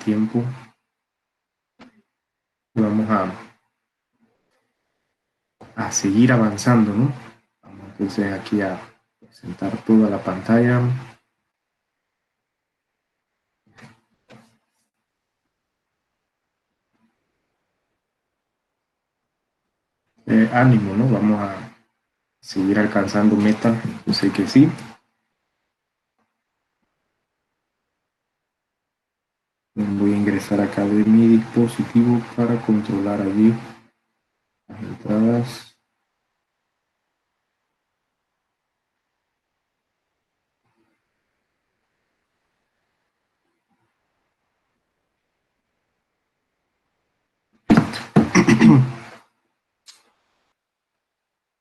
tiempo. Y vamos a seguir avanzando, ¿no? Vamos entonces aquí a presentar toda la pantalla. Ánimo, ¿no? Vamos a seguir alcanzando metas, yo sé que sí. Voy a ingresar acá de mi dispositivo para controlar allí las entradas.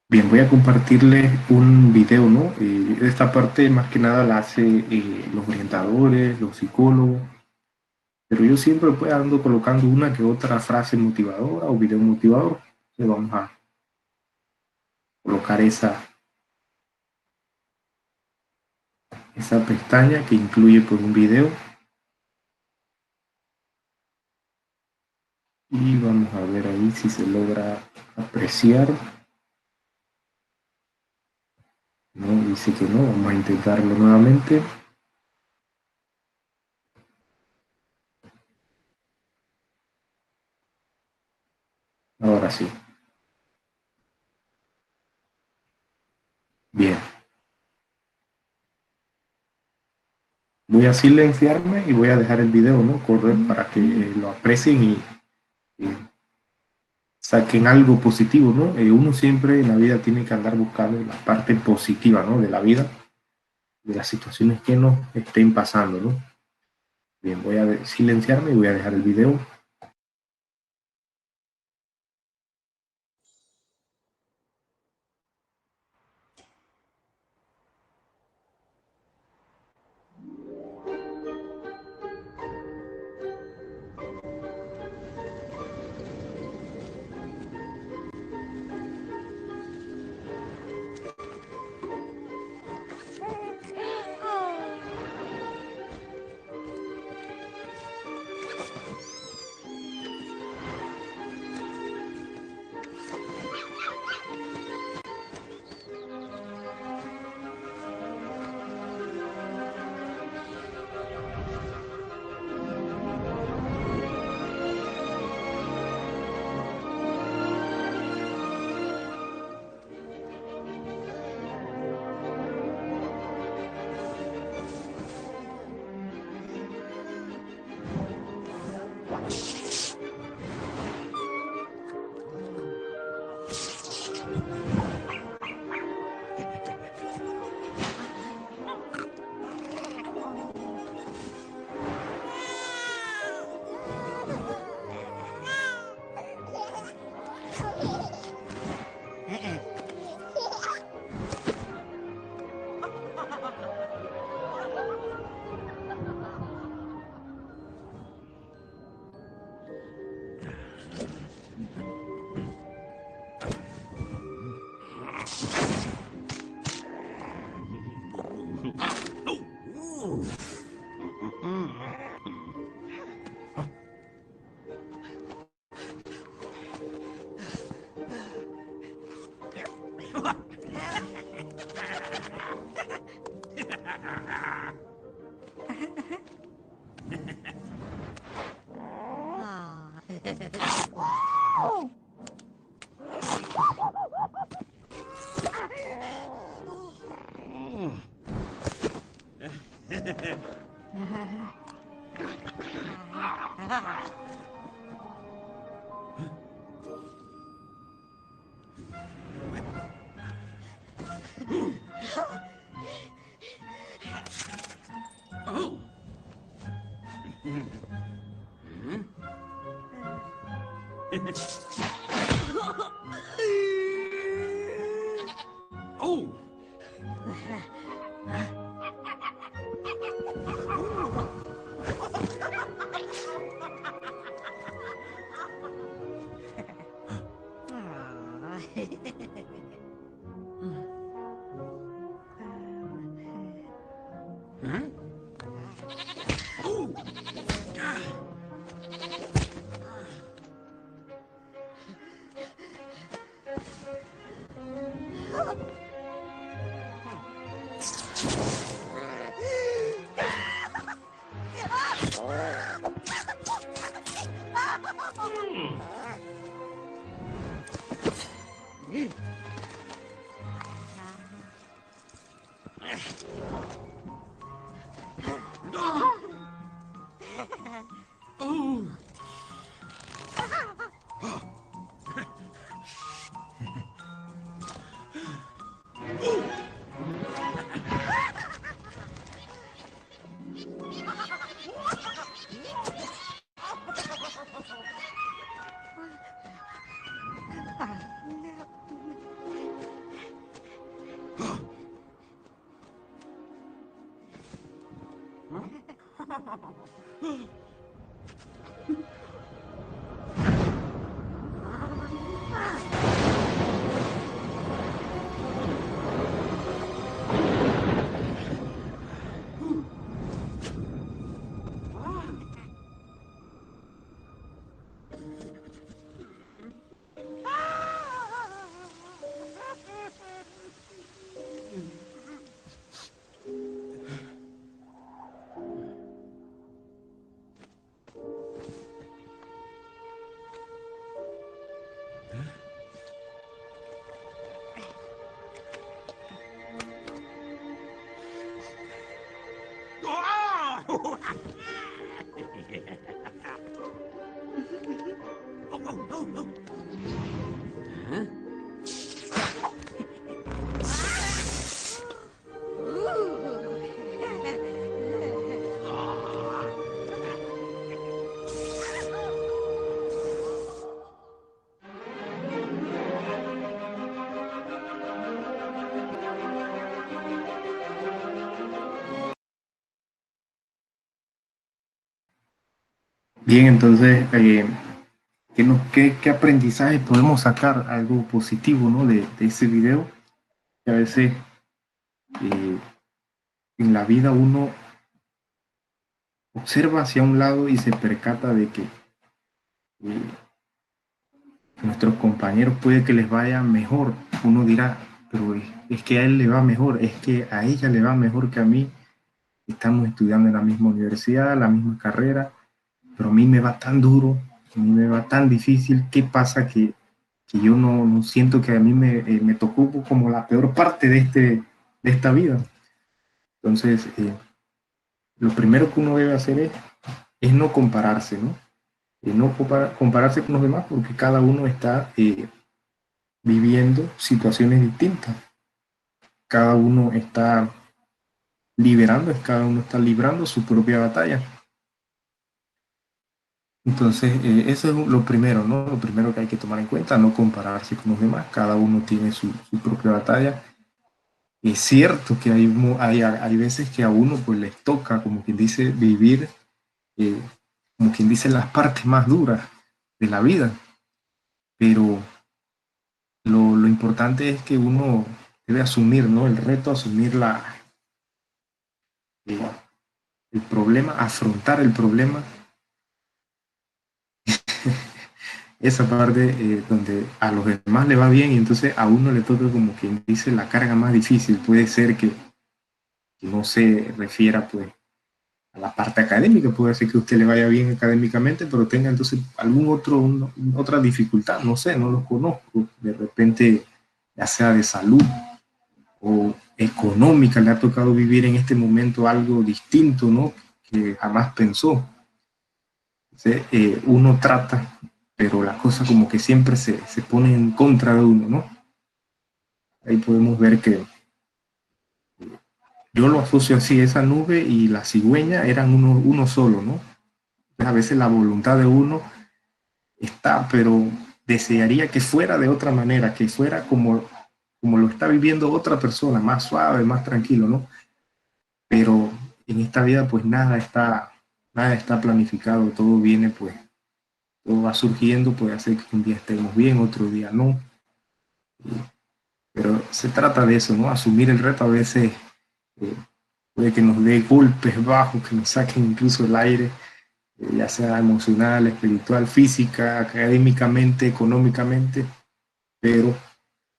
Bien, voy a compartirles un video, ¿no? Esta parte más que nada la hace los orientadores, los psicólogos, pero yo siempre pues ando colocando una que otra frase motivadora o video motivador. Entonces vamos a colocar esa pestaña que incluye pues un video y vamos a ver ahí si se logra apreciar. No, dice que no, vamos a intentarlo nuevamente. Ahora sí. Bien. Voy a silenciarme y voy a dejar el video, ¿no? Correr para que lo aprecien y saquen algo positivo, ¿no? Uno siempre en la vida tiene que andar buscando la parte positiva, ¿no? De la vida, de las situaciones que nos estén pasando, ¿no? Bien, voy a silenciarme y voy a dejar el video. Bien, entonces, ¿qué aprendizaje podemos sacar? Algo positivo, ¿no? De ese video, que a veces eh, en la vida uno observa hacia un lado y se percata de que nuestros compañeros puede que les vaya mejor. Uno dirá, pero es que a él le va mejor, es que a ella le va mejor que a mí. Estamos estudiando en la misma universidad, la misma carrera, pero a mí me va tan duro, a mí me va tan difícil. ¿Qué pasa que yo no siento que a mí me tocó como la peor parte de esta vida? Entonces, lo primero que uno debe hacer es no compararse, ¿no? No compararse con los demás porque cada uno está viviendo situaciones distintas. Cada uno está cada uno está librando su propia batalla. Entonces, eso es lo primero, ¿no? Lo primero que hay que tomar en cuenta, no compararse con los demás. Cada uno tiene su propia batalla. Es cierto que hay veces que a uno pues les toca, como quien dice, vivir, eh, como quien dice, las partes más duras de la vida, pero lo importante es que uno debe asumir, ¿no? El reto, asumir eh, el problema, afrontar el problema, esa parte donde a los demás le va bien y entonces a uno le toca como quien dice la carga más difícil. Puede ser que no se refiera pues a la parte académica, puede ser que a usted le vaya bien académicamente, pero tenga entonces otra dificultad, no sé, no lo conozco, de repente ya sea de salud o económica, le ha tocado vivir en este momento algo distinto, ¿no? Que jamás pensó. Entonces, uno trata, pero la cosa como que siempre se pone en contra de uno, ¿no? Ahí podemos ver que yo lo asocio así, esa nube y la cigüeña eran uno solo, ¿no? A veces la voluntad de uno está, pero desearía que fuera de otra manera, que fuera como lo está viviendo otra persona, más suave, más tranquilo, ¿no? Pero en esta vida pues nada está planificado, todo viene pues, todo va surgiendo, puede ser que un día estemos bien, otro día no, pero se trata de eso, ¿no? Asumir el reto a veces eh, puede que nos dé golpes bajos, que nos saquen incluso el aire, ya sea emocional, espiritual, física, académicamente, económicamente, pero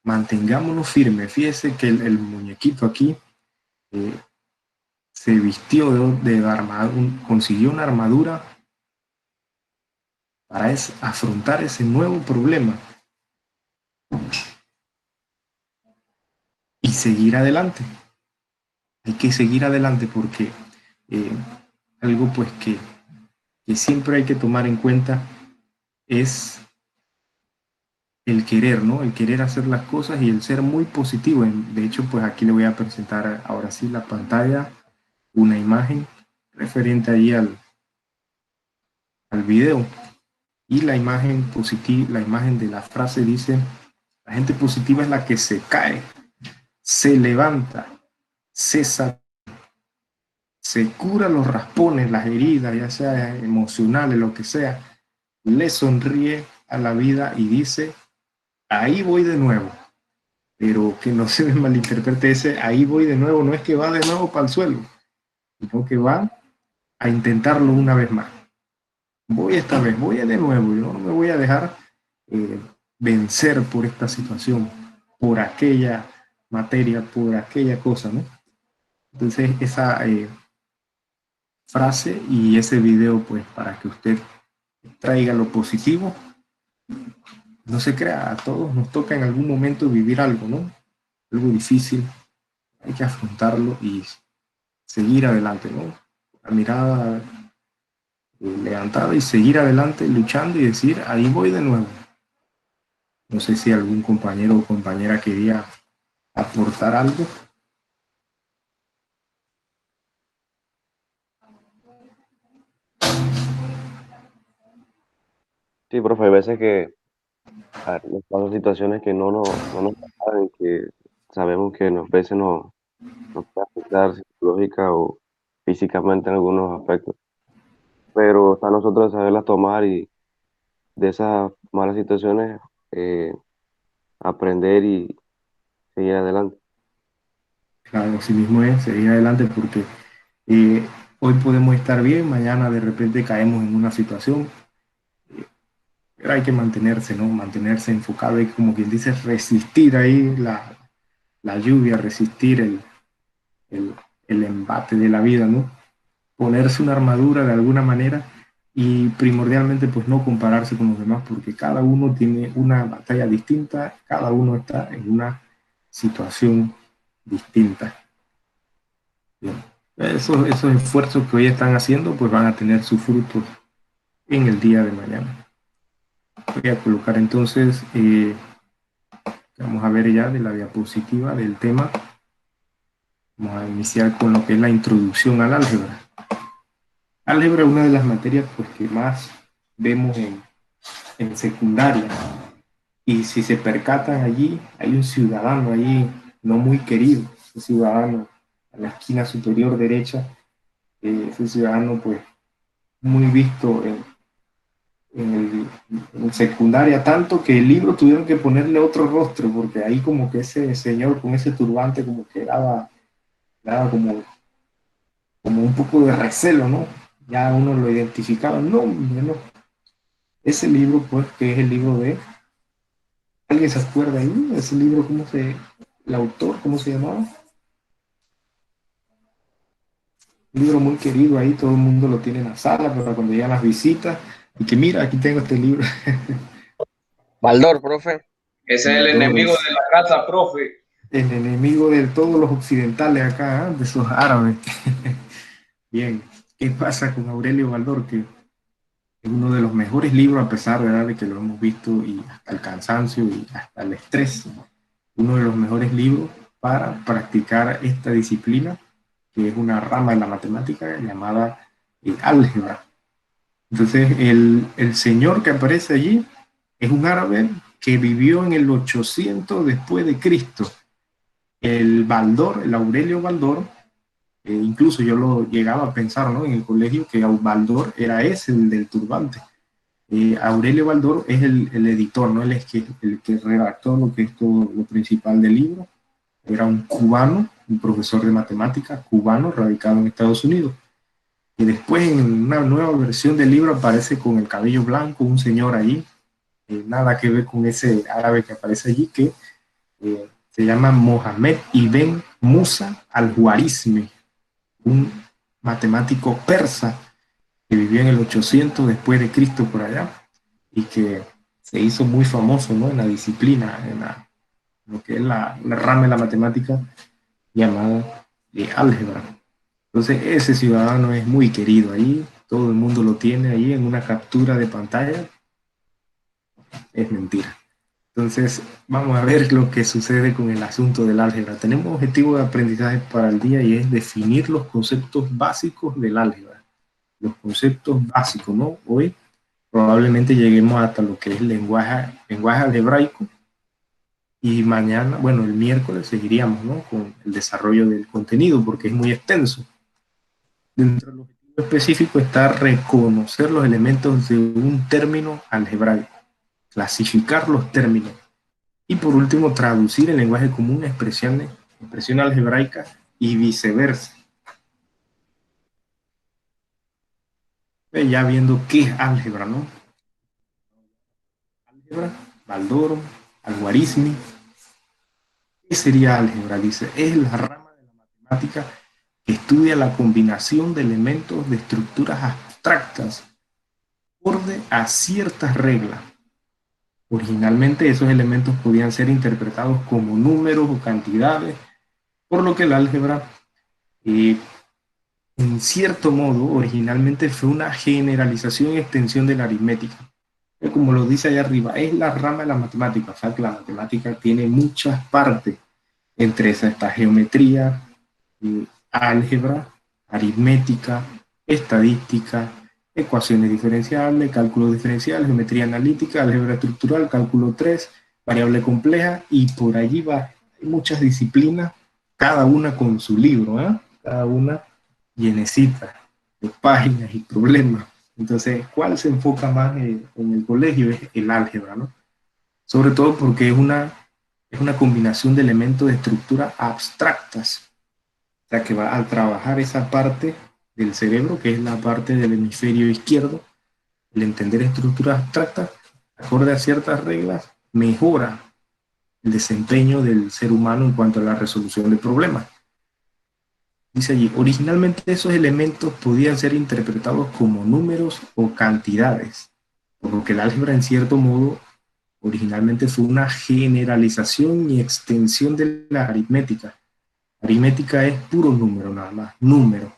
mantengámonos firmes. Fíjese que el muñequito aquí eh, se vistió de armadura, consiguió una armadura para afrontar ese nuevo problema y seguir adelante. Hay que seguir adelante porque eh, algo pues que que siempre hay que tomar en cuenta es el querer, ¿no? El querer hacer las cosas y el ser muy positivo. De hecho, pues aquí le voy a presentar ahora sí la pantalla, una imagen referente ahí al video. Y la imagen positiva, la imagen de la frase dice, la gente positiva es la que se cae, se levanta, se saca, se cura los raspones, las heridas, ya sea emocionales, lo que sea, le sonríe a la vida y dice, ahí voy de nuevo. Pero que no se me malinterprete ese, ahí voy de nuevo, no es que va de nuevo para el suelo, sino que va a intentarlo una vez más. Voy esta vez, voy de nuevo, yo no me voy a dejar eh, vencer por esta situación, por aquella materia, por aquella cosa, ¿no? Entonces esa frase y ese video, pues para que usted traiga lo positivo, no se crea, a todos nos toca en algún momento vivir algo, ¿no? Algo difícil, hay que afrontarlo y seguir adelante, ¿no? La mirada levantada y seguir adelante, luchando y decir, ahí voy de nuevo. No sé si algún compañero o compañera quería aportar algo. Sí, profe, hay veces que nos pasan situaciones que no nos pasan, que sabemos que a veces nos puede afectar psicológica o físicamente en algunos aspectos, pero está a nosotros saberlas tomar y de esas malas situaciones eh, aprender y seguir adelante. Claro, así mismo es, seguir adelante porque eh, hoy podemos estar bien, mañana de repente caemos en una situación, pero hay que mantenerse, ¿no? Mantenerse enfocado y como quien dice, resistir ahí la lluvia, resistir el, el embate de la vida, ¿no? Ponerse una armadura de alguna manera y primordialmente pues no compararse con los demás porque cada uno tiene una batalla distinta, cada uno está en una situación distinta. Bien. Esos esfuerzos que hoy están haciendo pues van a tener sus frutos en el día de mañana. Voy a colocar entonces, vamos a ver ya de la diapositiva del tema, vamos a iniciar con lo que es la introducción al álgebra. Álgebra es una de las materias pues, que más vemos en secundaria. Y si se percatan allí, hay un ciudadano allí no muy querido, ese ciudadano a la esquina superior derecha, ese ciudadano pues muy visto en secundaria, tanto que el libro tuvieron que ponerle otro rostro, porque ahí como que ese señor con ese turbante como que daba como un poco de recelo, ¿no? Ya uno lo identificaba, no, no, ese libro pues que es el libro de ¿alguien se acuerda ahí? Ese libro, el autor, ¿cómo se llamaba? Un libro muy querido ahí, todo el mundo lo tiene en la sala, pero cuando llegan las visitas, y que mira, aquí tengo este libro. Baldor, profe. Ese es el enemigo Baldores, de la casa, profe. el enemigo de todos los occidentales acá, ¿eh? De esos árabes. Bien, ¿qué pasa con Aurelio Baldor? Que es uno de los mejores libros, a pesar ¿verdad? De que lo hemos visto y hasta el cansancio y hasta el estrés, uno de los mejores libros para practicar esta disciplina, que es una rama de la matemática llamada álgebra. Entonces, el señor que aparece allí es un árabe que vivió en el 800 después de Cristo. El Baldor, el Aurelio Baldor, incluso yo lo llegaba a pensar ¿no? en el colegio que Baldor era ese, el del turbante. Aurelio Baldor es el editor, ¿no? Él es el que redactó lo que es todo lo principal del libro. Era un cubano, un profesor de matemáticas cubano radicado en Estados Unidos. Y después en una nueva versión del libro aparece con el cabello blanco, un señor ahí, nada que ver con ese árabe que aparece allí, que se llama Mohamed Ibn Musa al-Juarizmi, un matemático persa que vivió en el 800 después de Cristo por allá y que se hizo muy famoso ¿no? en la disciplina, lo que es la rama de la matemática llamada álgebra. Entonces ese ciudadano es muy querido ahí, todo el mundo lo tiene ahí en una captura de pantalla, es mentira. Entonces, vamos a ver lo que sucede con el asunto del álgebra. Tenemos un objetivo de aprendizaje para el día y es definir los conceptos básicos del álgebra. Los conceptos básicos, ¿no? Hoy probablemente lleguemos hasta lo que es lenguaje algebraico y mañana, bueno, el miércoles seguiríamos, ¿no?, con el desarrollo del contenido porque es muy extenso. Dentro del objetivo específico está reconocer los elementos de un término algebraico, clasificar los términos y por último traducir el lenguaje común a expresiones algebraicas y viceversa. Ya viendo qué es álgebra, ¿no? Álgebra, Baldor, algoritmi. ¿Qué sería álgebra? Dice, es la rama de la matemática que estudia la combinación de elementos de estructuras abstractas acorde a ciertas reglas. Originalmente esos elementos podían ser interpretados como números o cantidades, por lo que el álgebra, en cierto modo, originalmente fue una generalización y extensión de la aritmética. Como lo dice allá arriba, es la rama de la matemática, o sea que la matemática tiene muchas partes, entre esas está geometría, álgebra, aritmética, estadística, ecuaciones diferenciales, cálculo diferencial, geometría analítica, álgebra estructural, cálculo 3, variable compleja, y por allí va. Hay muchas disciplinas, cada una con su libro, ¿eh? Cada una llenecita de páginas y problemas. Entonces, ¿cuál se enfoca más en el colegio? Es el álgebra, ¿no? Sobre todo porque es una combinación de elementos de estructuras abstractas. O sea, que va a trabajar esa parte del cerebro, que es la parte del hemisferio izquierdo, el entender estructuras abstractas, acorde a ciertas reglas, mejora el desempeño del ser humano en cuanto a la resolución de problemas. Dice allí, originalmente esos elementos podían ser interpretados como números o cantidades, por lo que el álgebra en cierto modo originalmente fue una generalización y extensión de la aritmética. Aritmética es puro número nada más, número,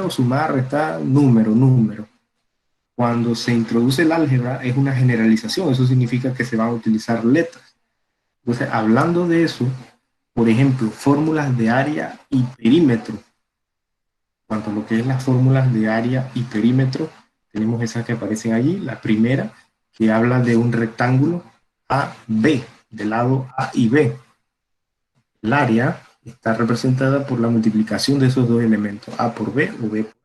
sumar, restar, número. Cuando se introduce el álgebra es una generalización, eso significa que se van a utilizar letras. Entonces, hablando de eso, por ejemplo, fórmulas de área y perímetro. En cuanto a lo que es las fórmulas de área y perímetro, tenemos esas que aparecen allí. La primera, que habla de un rectángulo AB, del lado A y B. El área está representada por la multiplicación de esos dos elementos, A por B o B por A.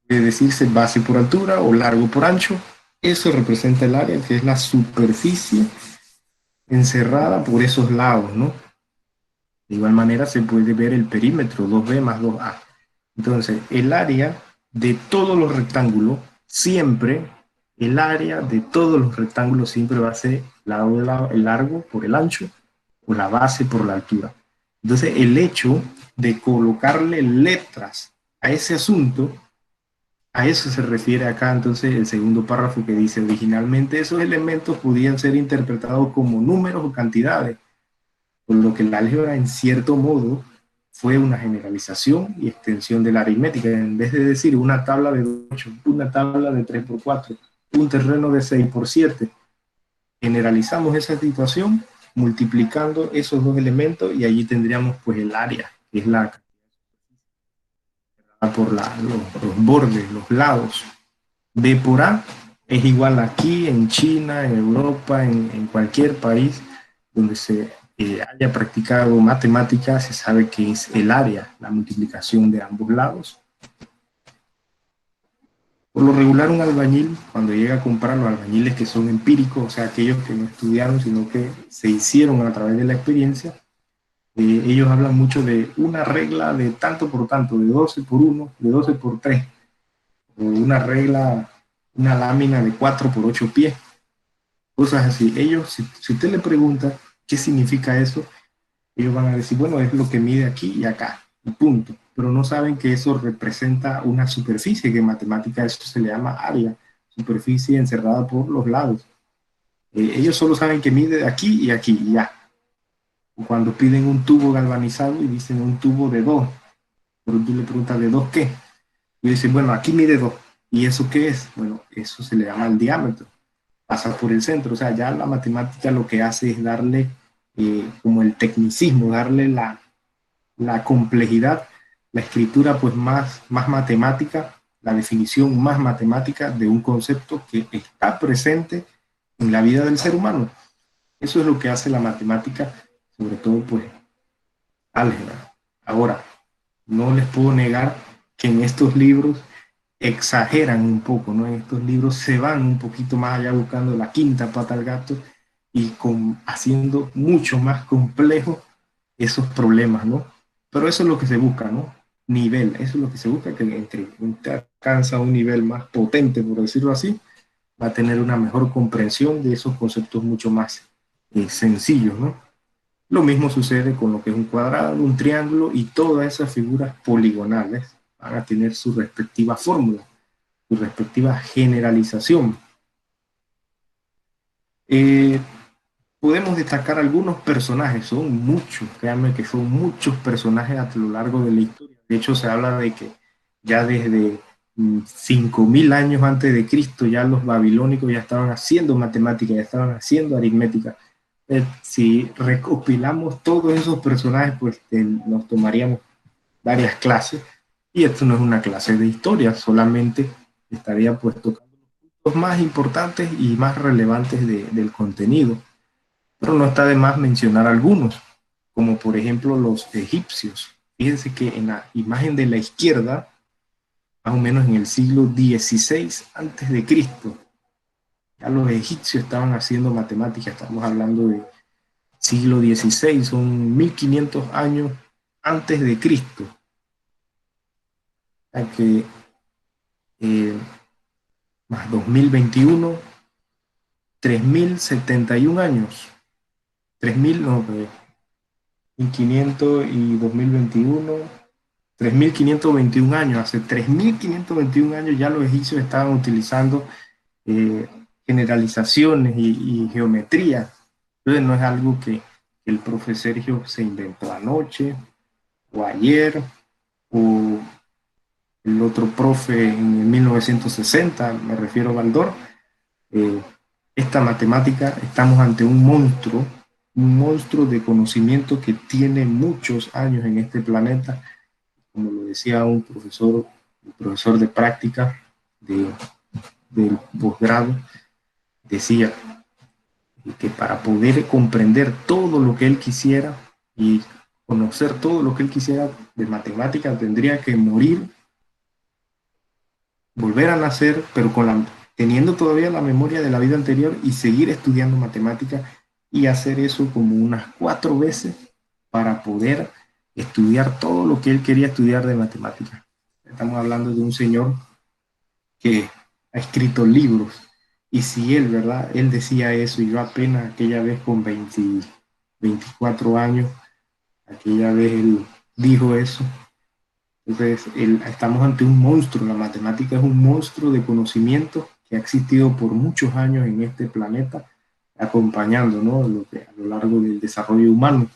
Puede decirse base por altura o largo por ancho. Eso representa el área, que es la superficie encerrada por esos lados, ¿no? De igual manera se puede ver el perímetro, 2B más 2A. Entonces, el área de todos los rectángulos, siempre, el área de todos los rectángulos siempre va a ser el largo por el ancho o la base por la altura. Entonces, el hecho de colocarle letras a ese asunto, a eso se refiere acá entonces el segundo párrafo que dice, originalmente esos elementos podían ser interpretados como números o cantidades, por lo que el álgebra en cierto modo fue una generalización y extensión de la aritmética. En vez de decir una tabla de 8, una tabla de 3 por 4, un terreno de 6 por 7, generalizamos esa situación multiplicando esos dos elementos y allí tendríamos pues el área, que es la por los bordes, los lados. B por A es igual aquí en China, en Europa, en cualquier país donde se haya practicado matemáticas, se sabe que es el área, la multiplicación de ambos lados. Por lo regular, un albañil, cuando llega a comprar, los albañiles que son empíricos, o sea, aquellos que no estudiaron, sino que se hicieron a través de la experiencia, ellos hablan mucho de una regla de tanto por tanto, de 12 por 1, de 12 por 3, o una regla, una lámina de 4 por 8 pies, cosas así. Ellos, si usted le pregunta qué significa eso, ellos van a decir, bueno, es lo que mide aquí y acá, y punto. Pero no saben que eso representa una superficie, que en matemática eso se le llama área, superficie encerrada por los lados. Ellos solo saben que mide aquí y ya. Cuando piden un tubo galvanizado y dicen un tubo de 2, pero tú le preguntas, ¿de 2 qué? Y dice, bueno, aquí mide 2. ¿Y eso qué es? Bueno, eso se le llama el diámetro. Pasa por el centro. O sea, ya la matemática lo que hace es darle como el tecnicismo, darle la complejidad, la escritura pues más matemática, la definición más matemática de un concepto que está presente en la vida del ser humano. Eso es lo que hace la matemática, sobre todo pues álgebra. Ahora, no les puedo negar que en estos libros exageran un poco, ¿no? En estos libros se van un poquito más allá buscando la quinta pata al gato y haciendo mucho más complejo esos problemas, ¿no? Pero eso es lo que se busca, ¿no? Nivel, eso es lo que se busca, que entre usted alcanza un nivel más potente, por decirlo así, va a tener una mejor comprensión de esos conceptos mucho más sencillos, ¿no? Lo mismo sucede con lo que es un cuadrado, un triángulo y todas esas figuras poligonales van a tener su respectiva fórmula, su respectiva generalización. Eh, Podemos destacar algunos personajes, son muchos, créanme que son muchos personajes a lo largo de la historia. De hecho, se habla de que ya desde 5000 años antes de Cristo, ya los babilónicos ya estaban haciendo matemáticas, ya estaban haciendo aritmética. Si recopilamos todos esos personajes, pues nos tomaríamos varias clases. Y esto no es una clase de historia, solamente estaría pues tocando los más importantes y más relevantes del contenido. Pero no está de más mencionar algunos, como por ejemplo los egipcios. Fíjense que en la imagen de la izquierda, más o menos en el siglo XVI antes de Cristo, ya los egipcios estaban haciendo matemáticas. Estamos hablando de siglo XVI, son 1500 años antes de Cristo. O sea que eh, más 2021, 3071 años. 3000, no, 1500 y 2021, 3521 años. Hace 3521 años ya los egipcios estaban utilizando eh, generalizaciones y geometría. Entonces no es algo que el profe Sergio se inventó anoche o ayer o el otro profe en 1960, me refiero a Baldor. Eh, Esta matemática, estamos ante un monstruo de conocimiento que tiene muchos años en este planeta, como lo decía un profesor de práctica de, del posgrado, decía que para poder comprender todo lo que él quisiera y conocer todo lo que él quisiera de matemática, tendría que morir, volver a nacer, pero teniendo todavía la memoria de la vida anterior y seguir estudiando matemáticas y hacer eso como unas 4 veces para poder estudiar todo lo que él quería estudiar de matemáticas. Estamos hablando de un señor que ha escrito libros. Y si él, ¿verdad? Él decía eso y yo apenas aquella vez con 24 años, aquella vez él dijo eso. Entonces, estamos ante un monstruo. La matemática es un monstruo de conocimiento que ha existido por muchos años en este planeta, acompañando, ¿no? A lo largo del desarrollo humano.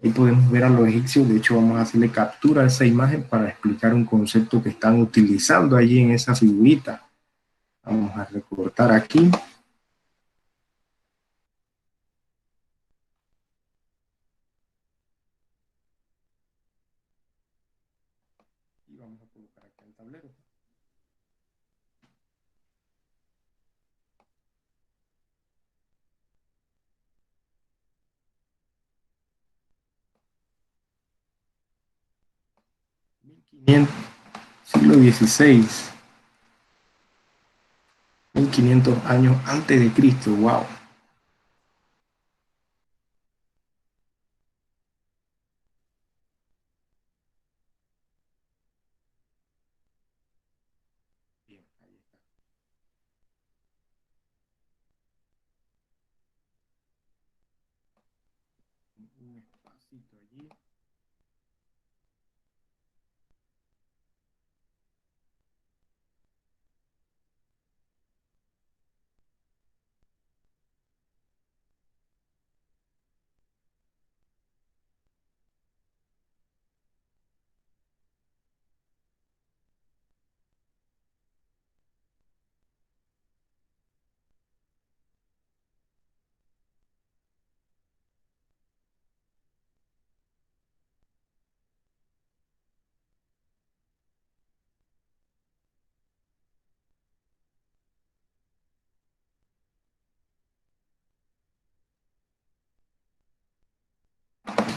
Ahí podemos ver a los egipcios. De hecho, vamos a hacerle captura a esa imagen para explicar un concepto que están utilizando allí en esa figurita. Vamos a recortar aquí. Y vamos a colocar aquí el tablero. Siglo XVI, 1500 años antes de Cristo. Wow. Bien, ahí está. Un espacito allí.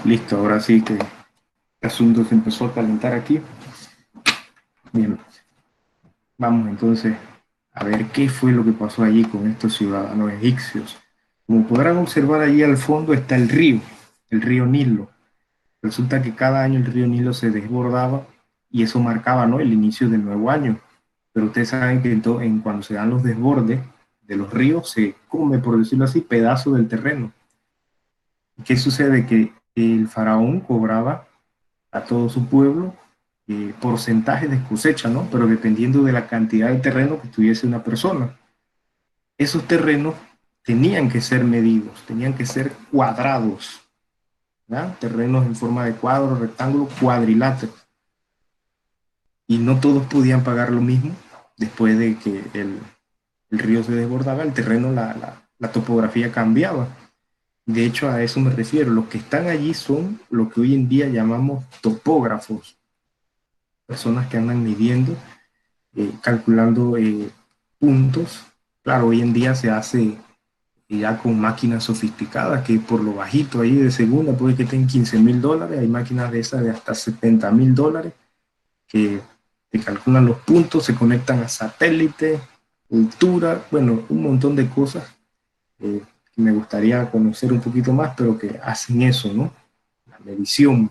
Listo, ahora sí que el asunto se empezó a calentar aquí. Bien, vamos entonces a ver qué fue lo que pasó allí con estos ciudadanos egipcios. Como podrán observar, allí al fondo está el río Nilo. Resulta que cada año el río Nilo se desbordaba y eso marcaba, ¿no?, el inicio del nuevo año. Pero ustedes saben que cuando se dan los desbordes de los ríos, se come, por decirlo así, pedazos del terreno. ¿Qué sucede? Que el faraón cobraba a todo su pueblo porcentajes de cosecha, ¿no? Pero dependiendo de la cantidad de terreno que tuviese una persona. Esos terrenos tenían que ser medidos, tenían que ser cuadrados, ¿verdad? Terrenos en forma de cuadro, rectángulo, cuadrilátero. Y no todos podían pagar lo mismo después de que el río se desbordaba, el terreno, la topografía cambiaba. De hecho, a eso me refiero. Los que están allí son lo que hoy en día llamamos topógrafos, personas que andan midiendo, calculando puntos. Claro, hoy en día se hace ya con máquinas sofisticadas que por lo bajito ahí de segunda puede que estén $15,000. Hay máquinas de esas de hasta $70,000 que te calculan los puntos, se conectan a satélite, cultura, bueno, un montón de cosas que me gustaría conocer un poquito más, pero que hacen eso, ¿no? La medición.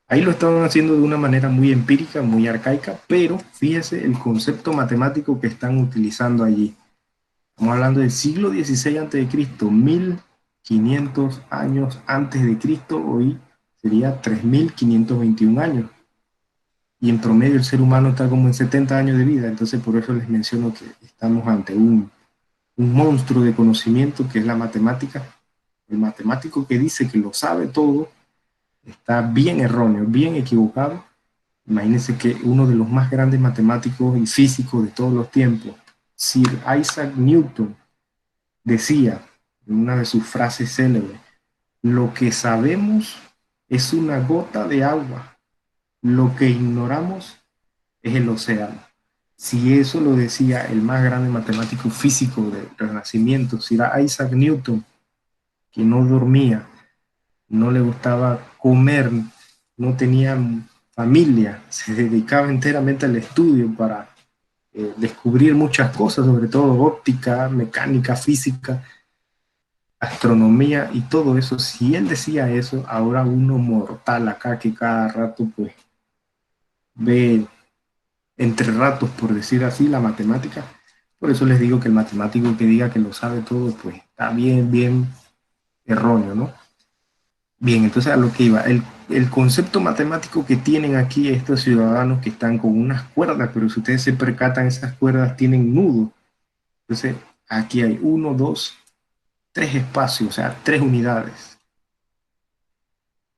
Ahí lo estaban haciendo de una manera muy empírica, muy arcaica, pero fíjese el concepto matemático que están utilizando allí. Estamos hablando del siglo XVI a.C., 1500 años antes de Cristo, hoy sería 3521 años. Y en promedio el ser humano está como en 70 años de vida, entonces por eso les menciono que estamos ante un monstruo de conocimiento que es la matemática. El matemático que dice que lo sabe todo está bien erróneo, bien equivocado. Imagínense que uno de los más grandes matemáticos y físicos de todos los tiempos, Sir Isaac Newton, decía en una de sus frases célebres: lo que sabemos es una gota de agua, lo que ignoramos es el océano. Si eso lo decía el más grande matemático físico del Renacimiento, Sir Isaac Newton, que no dormía, no le gustaba comer, no tenía familia, se dedicaba enteramente al estudio para descubrir muchas cosas, sobre todo óptica, mecánica, física, astronomía y todo eso. Si él decía eso, ahora uno mortal acá que cada rato pues ve entre ratos, por decir así, la matemática. Por eso les digo que el matemático que diga que lo sabe todo, pues está bien, bien erróneo, ¿no? Bien, entonces a lo que iba, el concepto matemático que tienen aquí estos ciudadanos que están con unas cuerdas, pero si ustedes se percatan, esas cuerdas tienen nudos. Entonces, aquí hay 1, 2, 3 espacios, o sea, 3 unidades.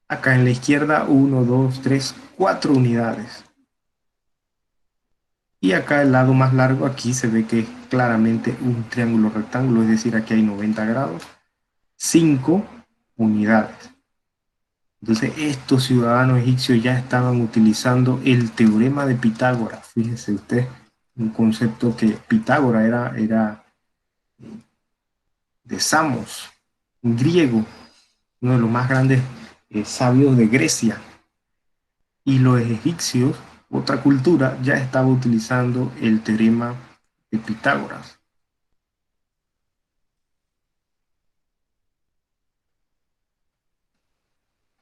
Acá en la izquierda, 1, 2, 3, 4 unidades. Y acá el lado más largo, aquí se ve que es claramente un triángulo rectángulo, es decir, aquí hay 90 grados, 5 unidades. Entonces, estos ciudadanos egipcios ya estaban utilizando el teorema de Pitágoras. Fíjese usted, un concepto que Pitágoras era de Samos, un griego, uno de los más grandes sabios de Grecia. Y los egipcios, otra cultura, ya estaba utilizando el teorema de Pitágoras.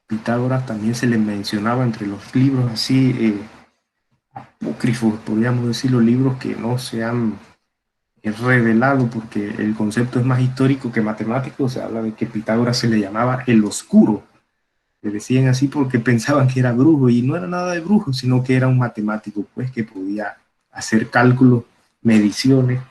Pitágoras también se le mencionaba entre los libros así apócrifos, podríamos decir, los libros que no se han revelado, porque el concepto es más histórico que matemático. Se habla de que Pitágoras se le llamaba el oscuro. Le decían así porque pensaban que era brujo, y no era nada de brujo, sino que era un matemático, pues, que podía hacer cálculos, mediciones.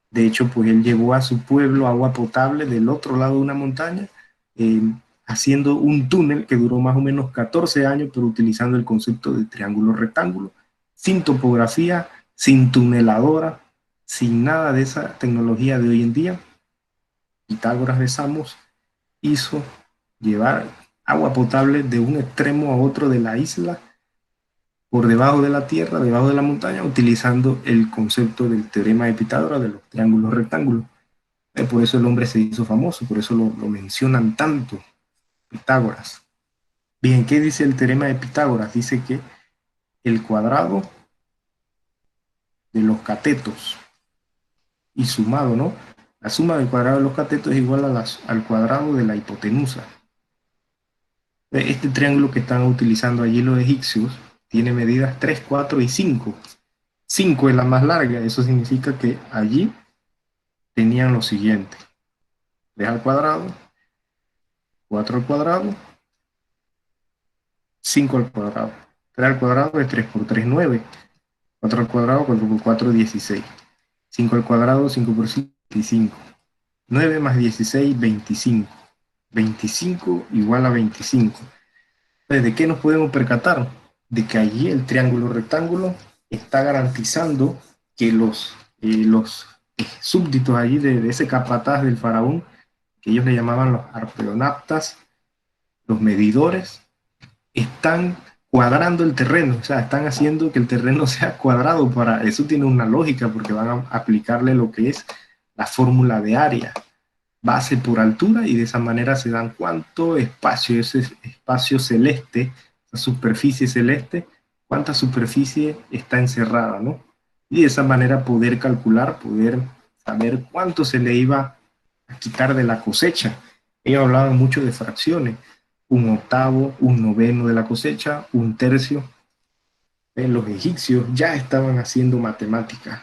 De hecho, pues él llevó a su pueblo agua potable del otro lado de una montaña, eh, haciendo un túnel que duró más o menos 14 años, pero utilizando el concepto de triángulo rectángulo, sin topografía, sin tuneladora, sin nada de esa tecnología de hoy en día. Pitágoras de Samos hizo llevar agua potable de un extremo a otro de la isla, por debajo de la tierra, debajo de la montaña, utilizando el concepto del teorema de Pitágoras de los triángulos rectángulos. Por eso el hombre se hizo famoso, por eso lo mencionan tanto, Pitágoras. Bien, ¿qué dice el teorema de Pitágoras? Dice que el cuadrado de los catetos y sumado, ¿no? La suma del cuadrado de los catetos es igual al cuadrado de la hipotenusa. Este triángulo que están utilizando allí los egipcios tiene medidas 3, 4 y 5. 5 es la más larga, eso significa que allí tenían lo siguiente: 3 al cuadrado, 4 al cuadrado, 5 al cuadrado. 3 al cuadrado es 3 por 3, 9. 4 al cuadrado, 4 por 4, 16. 5 al cuadrado, 5 por 5, 25. 9 más 16, 25. 25 igual a 25. Entonces, ¿de qué nos podemos percatar? De que allí el triángulo rectángulo está garantizando que los súbditos allí de ese capataz del faraón, que ellos le llamaban los arpeonaptas, los medidores, están cuadrando el terreno, o sea, están haciendo que el terreno sea cuadrado. Para eso tiene una lógica, porque van a aplicarle lo que es la fórmula de área, base por altura, y de esa manera se dan cuánto espacio, ese espacio celeste, esa superficie celeste, cuánta superficie está encerrada, ¿no? Y de esa manera poder calcular, poder saber cuánto se le iba a quitar de la cosecha. Ellos hablaban mucho de fracciones: un octavo, un noveno de la cosecha, un tercio. Los egipcios ya estaban haciendo matemáticas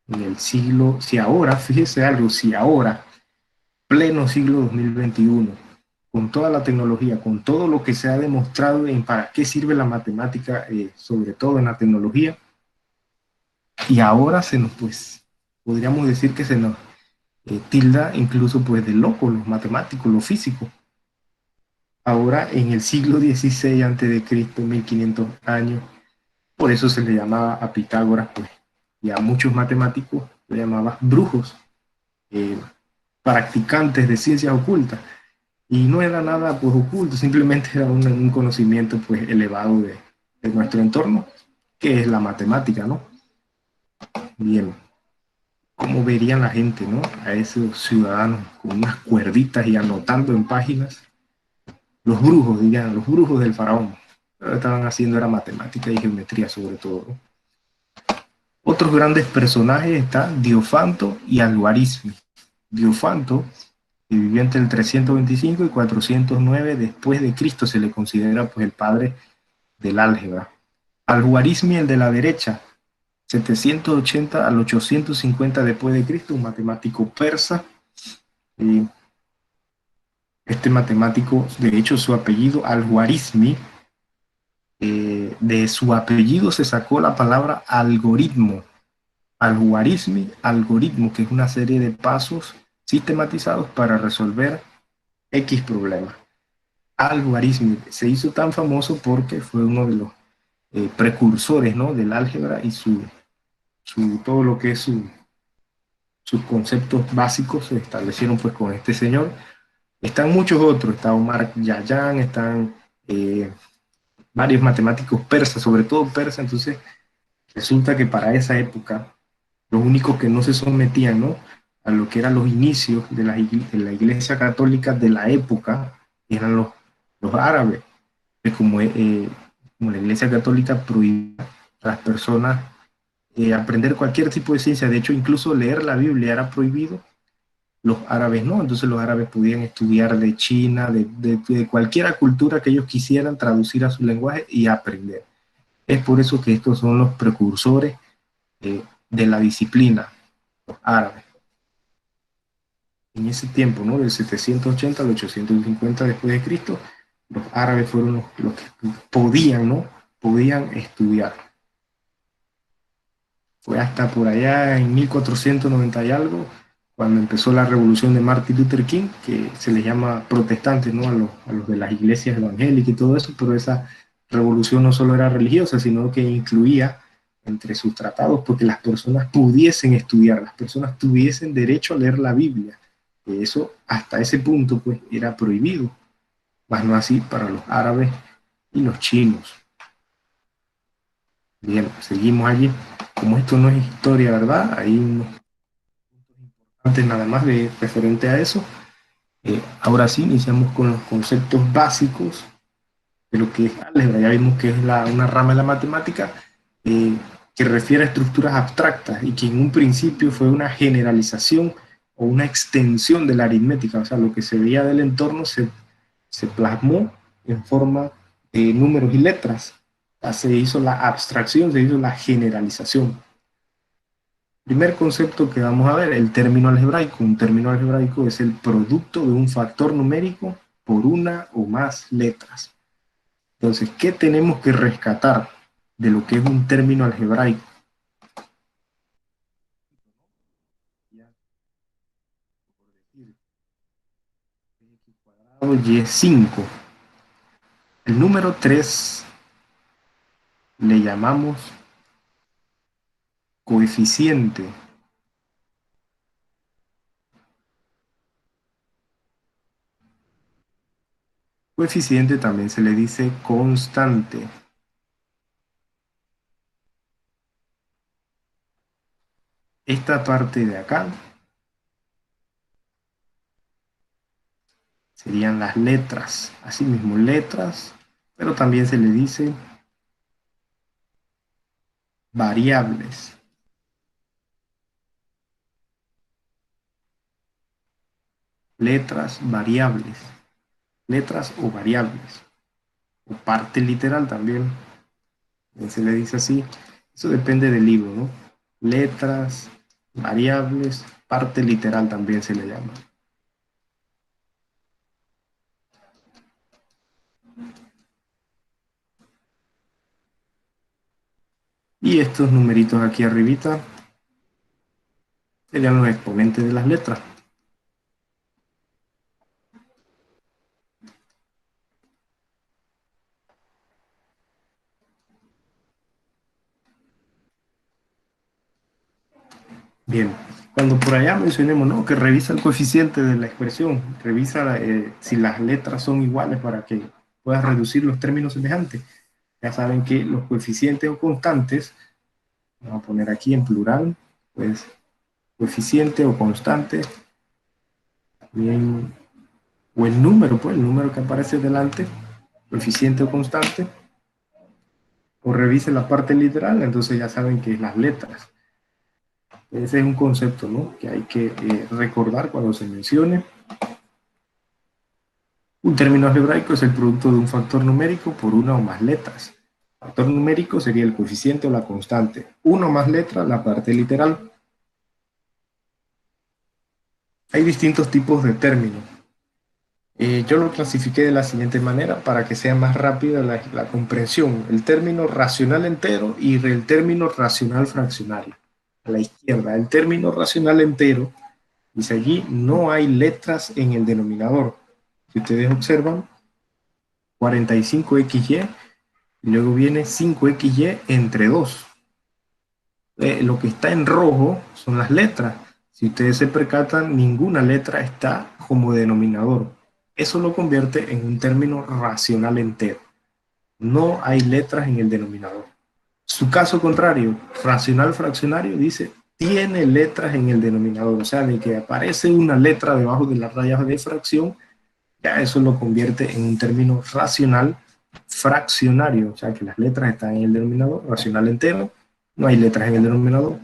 en el siglo, si ahora, fíjese algo, si ahora, pleno siglo 2021, con toda la tecnología, con todo lo que se ha demostrado en para qué sirve la matemática, sobre todo en la tecnología, y ahora se nos, pues, podríamos decir que se nos tilda incluso pues de locos los matemáticos, los físicos. Ahora en el siglo XVI antes de Cristo, 1500 años, por eso se le llamaba a Pitágoras, pues, y a muchos matemáticos le llamaban brujos, eh, practicantes de ciencias ocultas. Y no era nada pues oculto, simplemente era un conocimiento pues elevado de nuestro entorno, que es la matemática, ¿no? Bien, ¿cómo verían la gente, ¿no? A esos ciudadanos con unas cuerditas y anotando en páginas? Los brujos, dirían, los brujos del faraón. Lo que estaban haciendo era matemática y geometría sobre todo, ¿no? Otros grandes personajes están Diofanto y Algarismo. Diofanto, que vivió entre el 325 y 409 después de Cristo, se le considera pues el padre del álgebra. Al-Juarizmi, el de la derecha, 780 al 850 después de Cristo, un matemático persa. Este matemático, de hecho, su apellido Al-Juarizmi, de su apellido se sacó la palabra algoritmo. Al-Juarizmi, algoritmo, que es una serie de pasos sistematizados para resolver X problema. Al-Juarizmi se hizo tan famoso porque fue uno de los precursores, ¿no?, del álgebra, y todo lo que es sus conceptos básicos se establecieron pues con este señor. Están muchos otros, está Omar Khayyam, están varios matemáticos persas, sobre todo persas. Entonces resulta que para esa época los únicos que no se sometían, ¿no?, a lo que eran los inicios de la iglesia católica de la época eran los árabes. Como la iglesia católica prohibía a las personas aprender cualquier tipo de ciencia, de hecho incluso leer la Biblia era prohibido, los árabes no. Entonces los árabes podían estudiar de China, de cualquier cultura que ellos quisieran, traducir a su lenguaje y aprender. Es por eso que estos son los precursores de la disciplina, los árabes. En ese tiempo, ¿no?, del 780 al 850 después de Cristo, los árabes fueron los que podían, ¿no?, podían estudiar. Fue hasta por allá en 1490 y algo, cuando empezó la revolución de Martin Luther King, que se les llama protestantes, ¿no?, a los de las iglesias evangélicas y todo eso, pero esa revolución no solo era religiosa, sino que incluía entre sus tratados porque las personas pudiesen estudiar, las personas tuviesen derecho a leer la Biblia. Eso hasta ese punto pues era prohibido, más no así para los árabes y los chinos. Bien, seguimos allí. Como esto no es historia, ¿verdad? Hay unos puntos importantes nada más referente a eso. Ahora sí, iniciamos con los conceptos básicos de lo que es álgebra. Ya vimos que es una rama de la matemática que refiere a estructuras abstractas y que en un principio fue una generalización o una extensión de la aritmética. O sea, lo que se veía del entorno se plasmó en forma de números y letras. Se hizo la abstracción, se hizo la generalización. Primer concepto que vamos a ver, el término algebraico. Un término algebraico es el producto de un factor numérico por una o más letras. Entonces, ¿qué tenemos que rescatar de lo que es un término algebraico? Y es 5. El número 3 le llamamos coeficiente. Coeficiente también se le dice constante. Esta parte de acá serían las letras, asimismo letras, pero también se le dice variables. Letras, variables, letras o variables, o parte literal también se le dice así. Eso depende del libro, ¿no? Letras, variables, parte literal también se le llama. Y estos numeritos aquí arribita serían los exponentes de las letras. Bien, cuando por allá mencionemos, ¿no?, que revisa el coeficiente de la expresión, revisa si las letras son iguales para que puedas reducir los términos semejantes. Ya saben que los coeficientes o constantes, vamos a poner aquí en plural, pues coeficiente o constante, bien, o el número, pues el número que aparece delante, coeficiente o constante, o revise la parte literal, entonces ya saben que es las letras. Ese es un concepto, ¿no?, que hay que recordar cuando se mencione. Un término algebraico es el producto de un factor numérico por una o más letras. El factor numérico sería el coeficiente o la constante. Una o más letras, la parte literal. Hay distintos tipos de términos. Yo lo clasifiqué de la siguiente manera para que sea más rápida la comprensión. El término racional entero y el término racional fraccionario. A la izquierda, el término racional entero, dice allí, no hay letras en el denominador. Si ustedes observan, 45xy, y luego viene 5xy entre 2. Lo que está en rojo son las letras. Si ustedes se percatan, ninguna letra está como denominador. Eso lo convierte en un término racional entero. No hay letras en el denominador. Su caso contrario, racional fraccionario, dice, tiene letras en el denominador. O sea, de que aparece una letra debajo de las rayas de fracción, ya eso lo convierte en un término racional fraccionario. O sea, que las letras están en el denominador, racional entero, no hay letras en el denominador.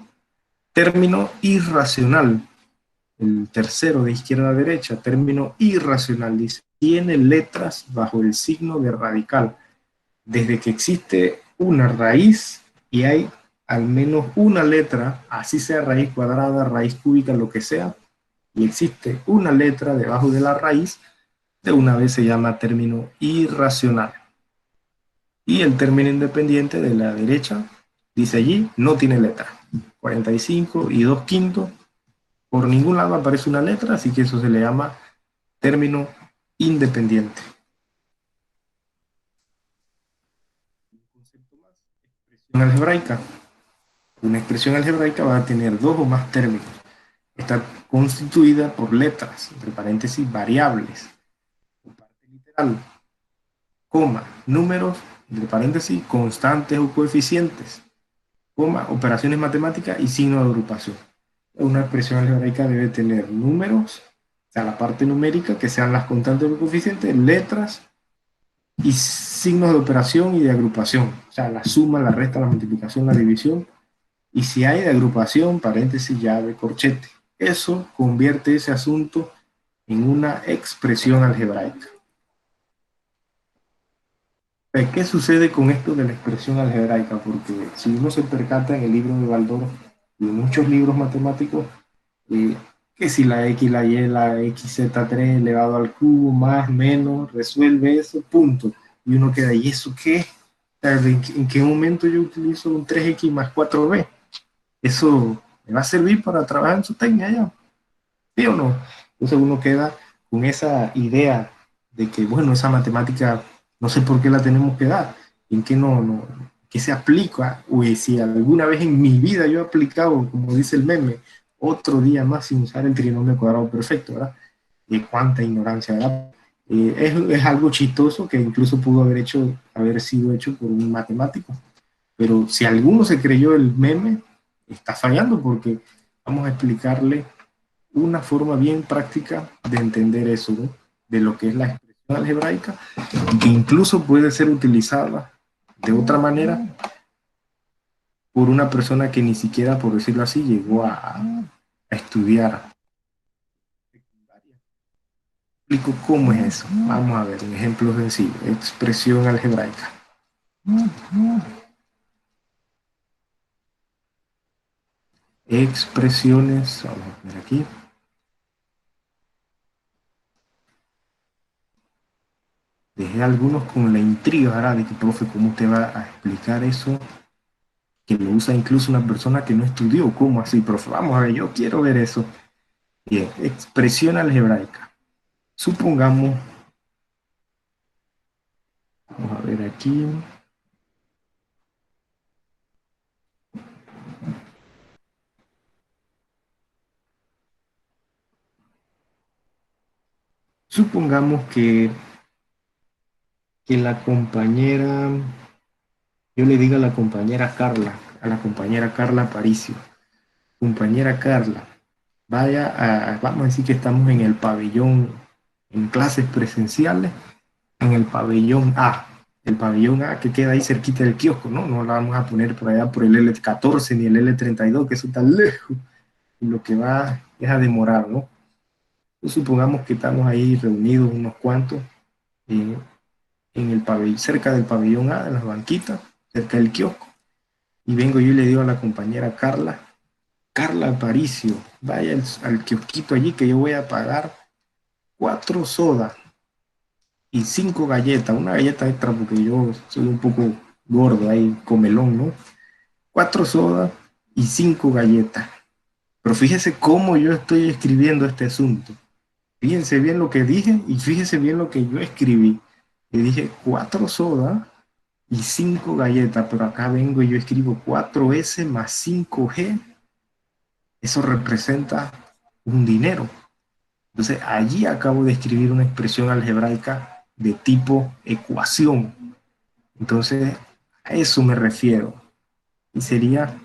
Término irracional, el tercero de izquierda a derecha, término irracional, dice, tiene letras bajo el signo de radical. Desde que existe una raíz y hay al menos una letra, así sea raíz cuadrada, raíz cúbica, lo que sea, y existe una letra debajo de la raíz, de una vez se llama término irracional. Y el término independiente de la derecha, dice allí, no tiene letra. 45 y 2/5, por ningún lado aparece una letra, así que eso se le llama término independiente. Expresión algebraica. Una expresión algebraica va a tener dos o más términos. Está constituida por letras, entre paréntesis, variables, parte literal, coma, números, entre paréntesis, constantes o coeficientes, coma, operaciones matemáticas y signo de agrupación. Una expresión algebraica debe tener números, o sea, la parte numérica, que sean las constantes o coeficientes, letras, y signos de operación y de agrupación, o sea, la suma, la resta, la multiplicación, la división, y si hay de agrupación, paréntesis, llave, corchete. Eso convierte ese asunto en una expresión algebraica. ¿Qué sucede con esto de la expresión algebraica? Porque si uno se percata en el libro de Baldor y en muchos libros matemáticos, eh, que si la x, la y, la xz3 elevado al cubo, más, menos, resuelve eso, punto. Y uno queda, ¿y eso qué? ¿En qué momento yo utilizo un 3x más 4b? Eso me va a servir para trabajar en su técnica ya, ¿sí o no? Entonces uno queda con esa idea de que, bueno, esa matemática no sé por qué la tenemos que dar, en qué qué se aplica, o si alguna vez en mi vida yo he aplicado, como dice el meme, otro día más sin usar el trinomio cuadrado perfecto, ¿verdad? Y cuánta ignorancia, ¿verdad? Es algo chistoso que incluso pudo haber sido hecho por un matemático, pero si alguno se creyó el meme, está fallando porque vamos a explicarle una forma bien práctica de entender eso, ¿no? De lo que es la expresión algebraica, que incluso puede ser utilizada de otra manera por una persona que ni siquiera, por decirlo así, llegó a estudiar. Explico cómo es eso. Vamos a ver un ejemplo sencillo. Expresión algebraica. Expresiones, vamos a ver aquí. Dejé algunos con la intriga, ¿verdad? De que, profe, ¿cómo usted va a explicar eso? Que lo usa incluso una persona que no estudió. ¿Cómo así, profe? Vamos a ver, yo quiero ver eso. Bien, expresión algebraica. Supongamos, vamos a ver aquí. Supongamos que la compañera, yo le digo a la compañera Carla Aparicio, compañera Carla, vamos a decir que estamos en el pabellón, en clases presenciales, en el pabellón A que queda ahí cerquita del kiosco, ¿no? No la vamos a poner por allá por el L14 ni el L32, que eso está lejos, y lo que va es a demorar, ¿no? Entonces, supongamos que estamos ahí reunidos unos cuantos eh, en el pabellón, cerca del pabellón A, en las banquitas, cerca del kiosco, y vengo yo y le digo a la compañera Carla Aparicio, vaya al kiosquito allí que yo voy a pagar 4 sodas y 5 galletas, una galleta extra porque yo soy un poco gordo ahí, comelón, ¿no? 4 sodas y 5 galletas. Pero fíjese cómo yo estoy escribiendo este asunto. Fíjense bien lo que dije y fíjense bien lo que yo escribí. Le dije 4 sodas y 5 galletas, pero acá vengo y yo escribo 4S más 5G. Eso representa un dinero. Entonces allí acabo de escribir una expresión algebraica de tipo ecuación. Entonces a eso me refiero. Y sería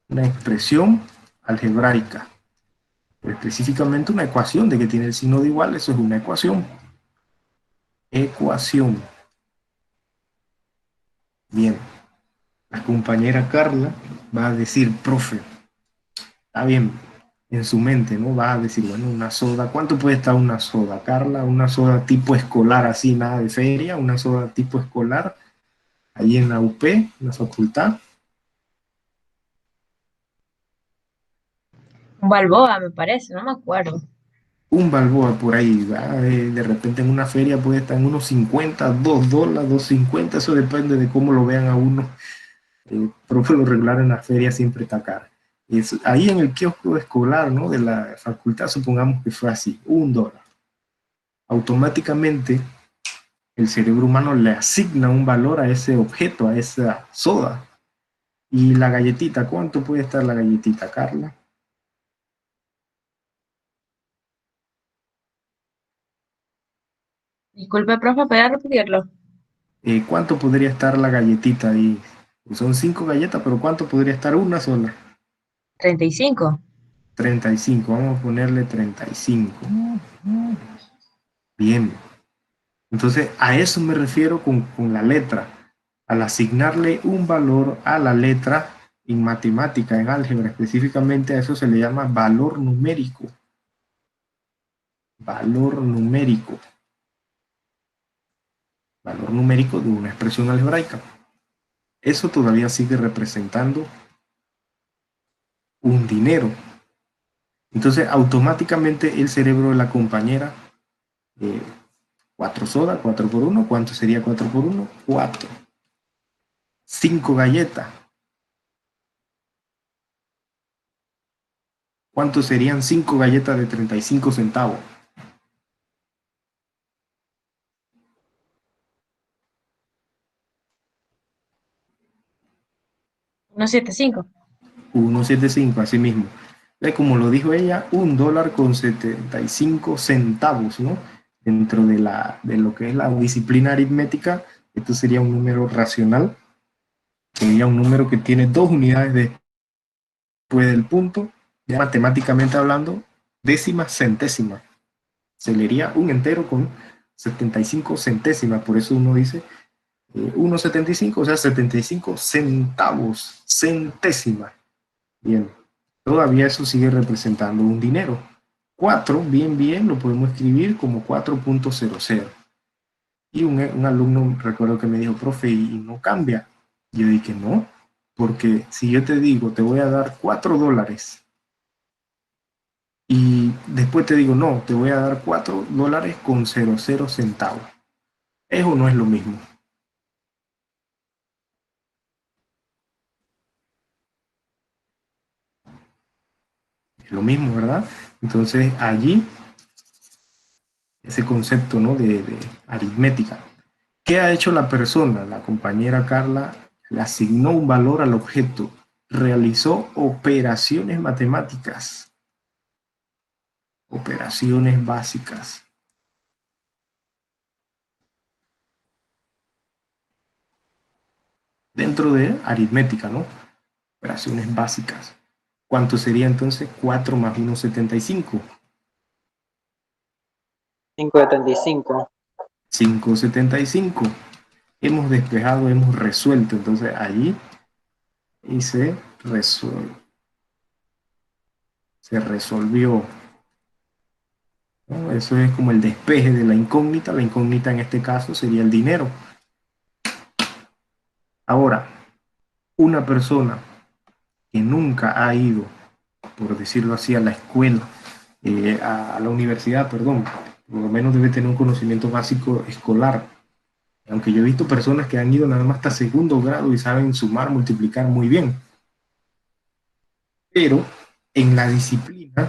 una expresión algebraica. Específicamente una ecuación de que tiene el signo de igual, eso es una ecuación. Ecuación. Bien, la compañera Carla va a decir, profe, está bien, en su mente, ¿no? Va a decir, bueno, una soda, ¿cuánto puede estar una soda, Carla? Una soda tipo escolar, así, nada de feria, una soda tipo escolar, ahí en la UP, en la facultad. Un Balboa, me parece, no me acuerdo. Un Balboa por ahí, ¿va? De repente en una feria puede estar en unos 50, $2, 2.50, eso depende de cómo lo vean a uno. Pero por lo regular en la feria siempre está caro. Ahí en el kiosco escolar, ¿no? De la facultad, supongamos que fue así, $1. Automáticamente el cerebro humano le asigna un valor a ese objeto, a esa soda. Y la galletita, ¿cuánto puede estar la galletita, Carla? Disculpe, profe, ¿puede repetirlo? ¿Cuánto podría estar la galletita ahí? Son 5 galletas, pero ¿cuánto podría estar una sola? 35. 35, vamos a ponerle 35. Bien. Entonces, a eso me refiero con la letra, al asignarle un valor a la letra en matemática, en álgebra específicamente, a eso se le llama valor numérico. Valor numérico. Valor numérico de una expresión algebraica. Eso todavía sigue representando un dinero. Entonces, automáticamente el cerebro de la compañera, 4 soda, 4 por 1, ¿cuánto sería 4 por 1? 4. 5 galletas. ¿Cuánto serían 5 galletas de 35 centavos? Uno 75. 1,75, así mismo. Como lo dijo ella, $1,75, ¿no? Dentro de lo que es la disciplina aritmética, esto sería un número racional, sería un número que tiene 2 unidades después del punto, ya matemáticamente hablando, décimas, centésimas. Se leería un entero con 75 centésimas, por eso uno dice 1,75, o sea, 75 centavos, centésimas. Bien, todavía eso sigue representando un dinero. 4, bien, lo podemos escribir como 4.00. Y un alumno, recuerdo que me dijo, profe, ¿y no cambia? Y yo dije, no, porque si yo te digo, te voy a dar $4, y después te digo, no, te voy a dar $4.00. Eso no es lo mismo. Es lo mismo, ¿verdad? Entonces allí, ese concepto, ¿no? de aritmética. ¿Qué ha hecho la persona? La compañera Carla le asignó un valor al objeto, realizó operaciones matemáticas, operaciones básicas. Dentro de aritmética, ¿no? Operaciones básicas. ¿Cuánto sería entonces 4 más 1,75? 5,75. 5,75. Hemos despejado, hemos resuelto. Entonces allí y se resolvió, ¿no? Eso es como el despeje de la incógnita. La incógnita en este caso sería el dinero. Ahora, una persona que nunca ha ido, por decirlo así, a la escuela, a la universidad, perdón, por lo menos debe tener un conocimiento básico escolar. Aunque yo he visto personas que han ido nada más hasta segundo grado y saben sumar, multiplicar muy bien. Pero en la disciplina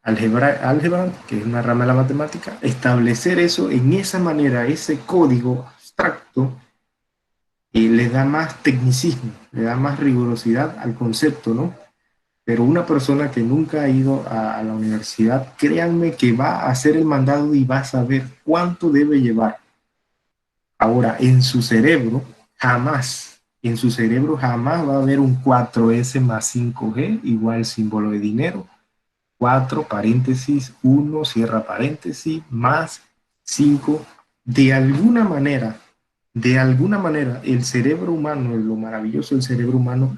álgebra, que es una rama de la matemática, establecer eso en esa manera, ese código abstracto, le da más tecnicismo, le da más rigurosidad al concepto, ¿no? Pero una persona que nunca ha ido a la universidad, créanme que va a hacer el mandado y va a saber cuánto debe llevar. Ahora, en su cerebro jamás va a haber un 4S más 5G igual símbolo de dinero, 4 paréntesis, 1 cierra paréntesis, más 5. De alguna manera, el cerebro humano, lo maravilloso del cerebro humano,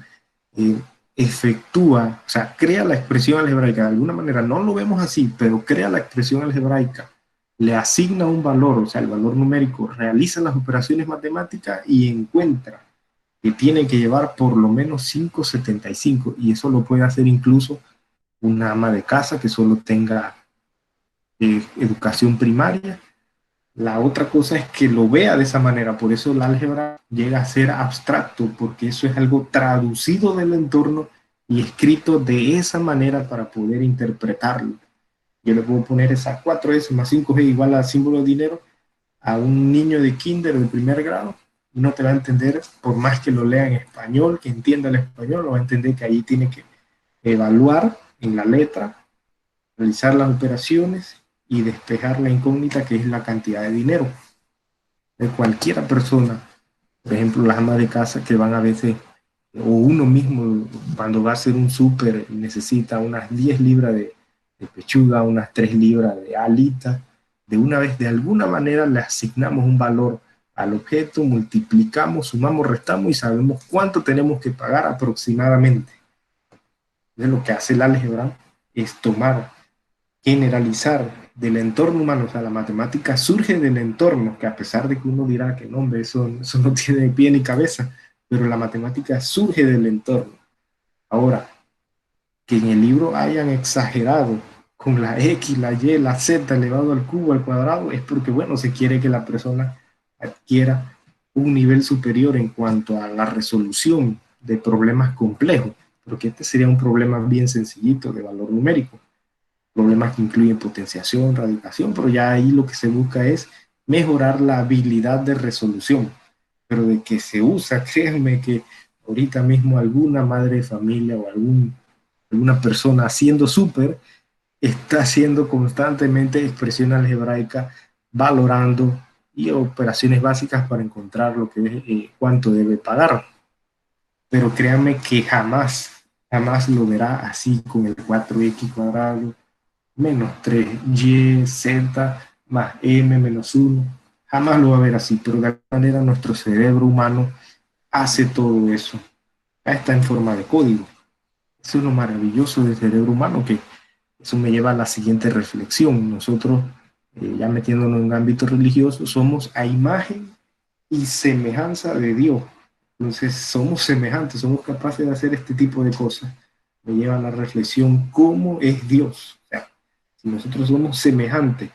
eh, efectúa, o sea, crea la expresión algebraica. De alguna manera, no lo vemos así, pero crea la expresión algebraica, le asigna un valor, o sea, el valor numérico, realiza las operaciones matemáticas y encuentra que tiene que llevar por lo menos 5,75, y eso lo puede hacer incluso una ama de casa que solo tenga educación primaria. La otra cosa es que lo vea de esa manera, por eso el álgebra llega a ser abstracto, porque eso es algo traducido del entorno y escrito de esa manera para poder interpretarlo. Yo le puedo poner esas 4S más 5G igual a símbolo de dinero a un niño de kinder de primer grado, y no te va a entender, por más que lo lea en español, que entienda el español, no va a entender que ahí tiene que evaluar en la letra, realizar las operaciones y despejar la incógnita que es la cantidad de dinero. De cualquiera persona, por ejemplo, las amas de casa que van a veces, o uno mismo cuando va a hacer un súper necesita unas 10 libras de pechuga, unas 3 libras de alita, de una vez, de alguna manera, le asignamos un valor al objeto, multiplicamos, sumamos, restamos y sabemos cuánto tenemos que pagar aproximadamente. Entonces, lo que hace el álgebra es tomar, generalizar del entorno humano. O sea, la matemática surge del entorno, que a pesar de que uno dirá que no, hombre, eso no tiene pie ni cabeza, pero la matemática surge del entorno. Ahora, que en el libro hayan exagerado con la X, la Y, la Z elevado al cubo, al cuadrado, es porque, bueno, se quiere que la persona adquiera un nivel superior en cuanto a la resolución de problemas complejos, porque este sería un problema bien sencillito de valor numérico, problemas que incluyen potenciación, radicación, pero ya ahí lo que se busca es mejorar la habilidad de resolución, pero de que se usa, créanme que ahorita mismo alguna madre de familia o alguna persona haciendo súper está haciendo constantemente expresión algebraica, valorando y operaciones básicas para encontrar lo que es, cuánto debe pagar. Pero créanme que jamás lo verá así con el 4x cuadrado menos 3y z más m menos 1. Jamás lo va a ver así, pero de alguna manera nuestro cerebro humano hace todo eso. Ya está en forma de código. Eso es lo maravilloso del cerebro humano, que eso me lleva a la siguiente reflexión. Nosotros, ya metiéndonos en un ámbito religioso, somos a imagen y semejanza de Dios. Entonces somos semejantes, somos capaces de hacer este tipo de cosas. Me lleva a la reflexión, ¿cómo es Dios? O sea, si nosotros somos semejantes,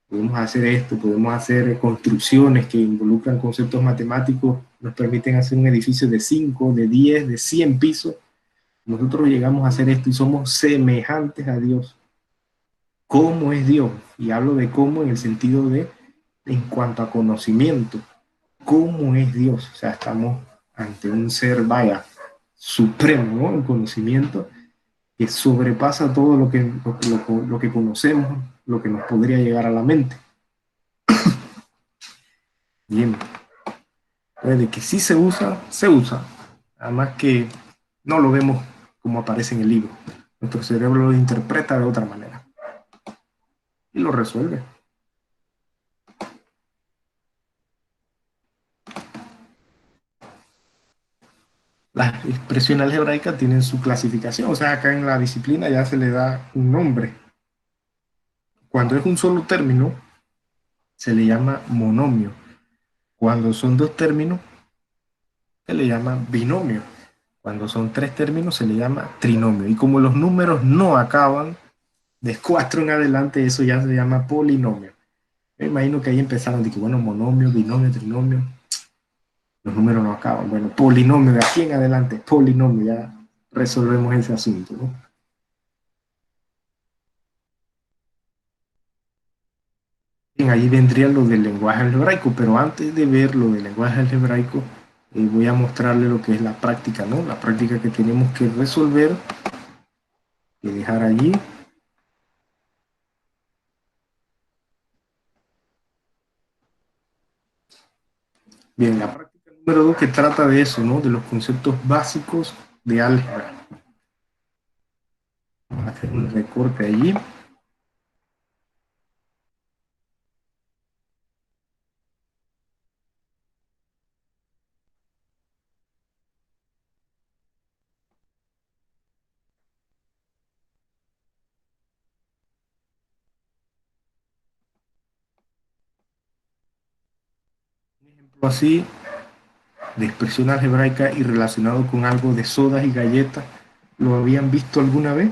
podemos hacer esto, podemos hacer construcciones que involucran conceptos matemáticos, nos permiten hacer un edificio de 5, de 10, de 100 pisos. Nosotros llegamos a hacer esto y somos semejantes a Dios. ¿Cómo es Dios? Y hablo de cómo en el sentido de, en cuanto a conocimiento, ¿cómo es Dios? O sea, estamos ante un ser, vaya, supremo, ¿no? En conocimiento, que sobrepasa todo lo que conocemos, lo que nos podría llegar a la mente. Bien, entonces, de que sí se usa, se usa. Además que no lo vemos como aparece en el libro. Nuestro cerebro lo interpreta de otra manera y lo resuelve. Las expresiones algebraicas tienen su clasificación, o sea, acá en la disciplina ya se le da un nombre. Cuando es un solo término, se le llama monomio. Cuando son dos términos, se le llama binomio. Cuando son tres términos, se le llama trinomio. Y como los números no acaban, de 4 en adelante, eso ya se llama polinomio. Me imagino que ahí empezaron de que, bueno, monomio, binomio, trinomio, los números no acaban. Bueno, polinomio, de aquí en adelante, polinomio, ya resolvemos ese asunto, ¿no? Bien, ahí vendría lo del lenguaje algebraico, pero antes de ver lo del lenguaje algebraico, voy a mostrarle lo que es la práctica, ¿no? La práctica que tenemos que resolver, que dejar allí. Bien, la práctica número 2 que trata de eso, ¿no? De los conceptos básicos de álgebra. Vamos a hacer un recorte allí. Un ejemplo así de expresión algebraica y relacionado con algo de sodas y galletas, ¿lo habían visto alguna vez?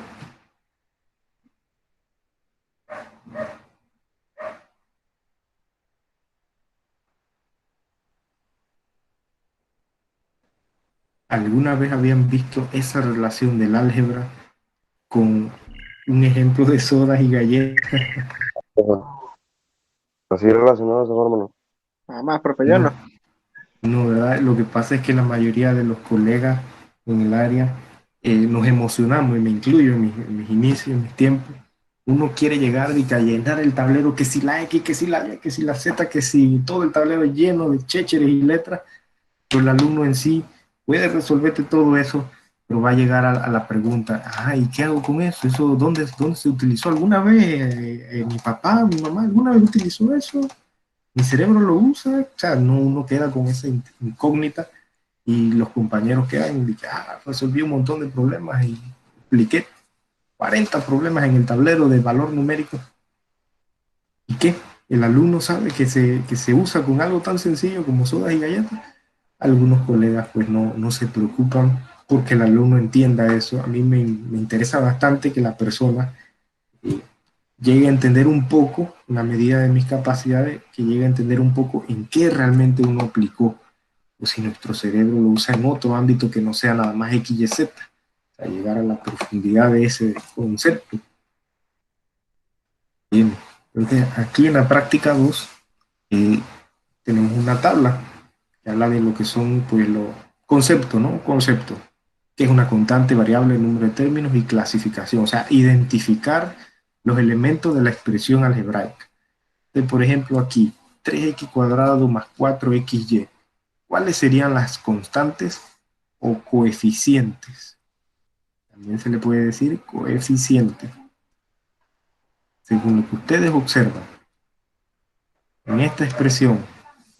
¿Alguna vez habían visto esa relación del álgebra con un ejemplo de sodas y galletas? Así relacionado de esa forma, ¿no? Nada más, profe, yo no. No, ¿verdad? Lo que pasa es que la mayoría de los colegas en el área nos emocionamos, y me incluyo en mis inicios, en mis tiempos. Uno quiere llegar y a llenar el tablero, que si la X, que si la Y, que si la Z, que si todo el tablero lleno de chécheres y letras, pero el alumno en sí puede resolverte todo eso, pero va a llegar a la pregunta, ¿y qué hago con eso? ¿Eso dónde se utilizó alguna vez? ¿Mi papá, mi mamá alguna vez utilizó eso? ¿Mi cerebro lo usa? O sea, no, uno queda con esa incógnita y los compañeros quedan y resolví un montón de problemas y expliqué 40 problemas en el tablero de valor numérico. ¿Y qué? El alumno sabe que se usa con algo tan sencillo como sodas y galletas. Algunos colegas pues no se preocupan porque el alumno entienda eso. A mí me interesa bastante que la persona eh, llegue a entender un poco, en la medida de mis capacidades, que llegue a entender un poco en qué realmente uno aplicó, o si nuestro cerebro lo usa en otro ámbito que no sea nada más X, Y, Z, o sea, llegar a la profundidad de ese concepto. Bien, entonces aquí en la práctica 2 tenemos una tabla que habla de lo que son pues los conceptos, ¿no? Concepto, que es una constante, variable, número de términos y clasificación, o sea, identificar los elementos de la expresión algebraica. Entonces, por ejemplo, aquí, 3x cuadrado más 4xy, ¿cuáles serían las constantes o coeficientes? También se le puede decir coeficiente, según lo que ustedes observan. En esta expresión,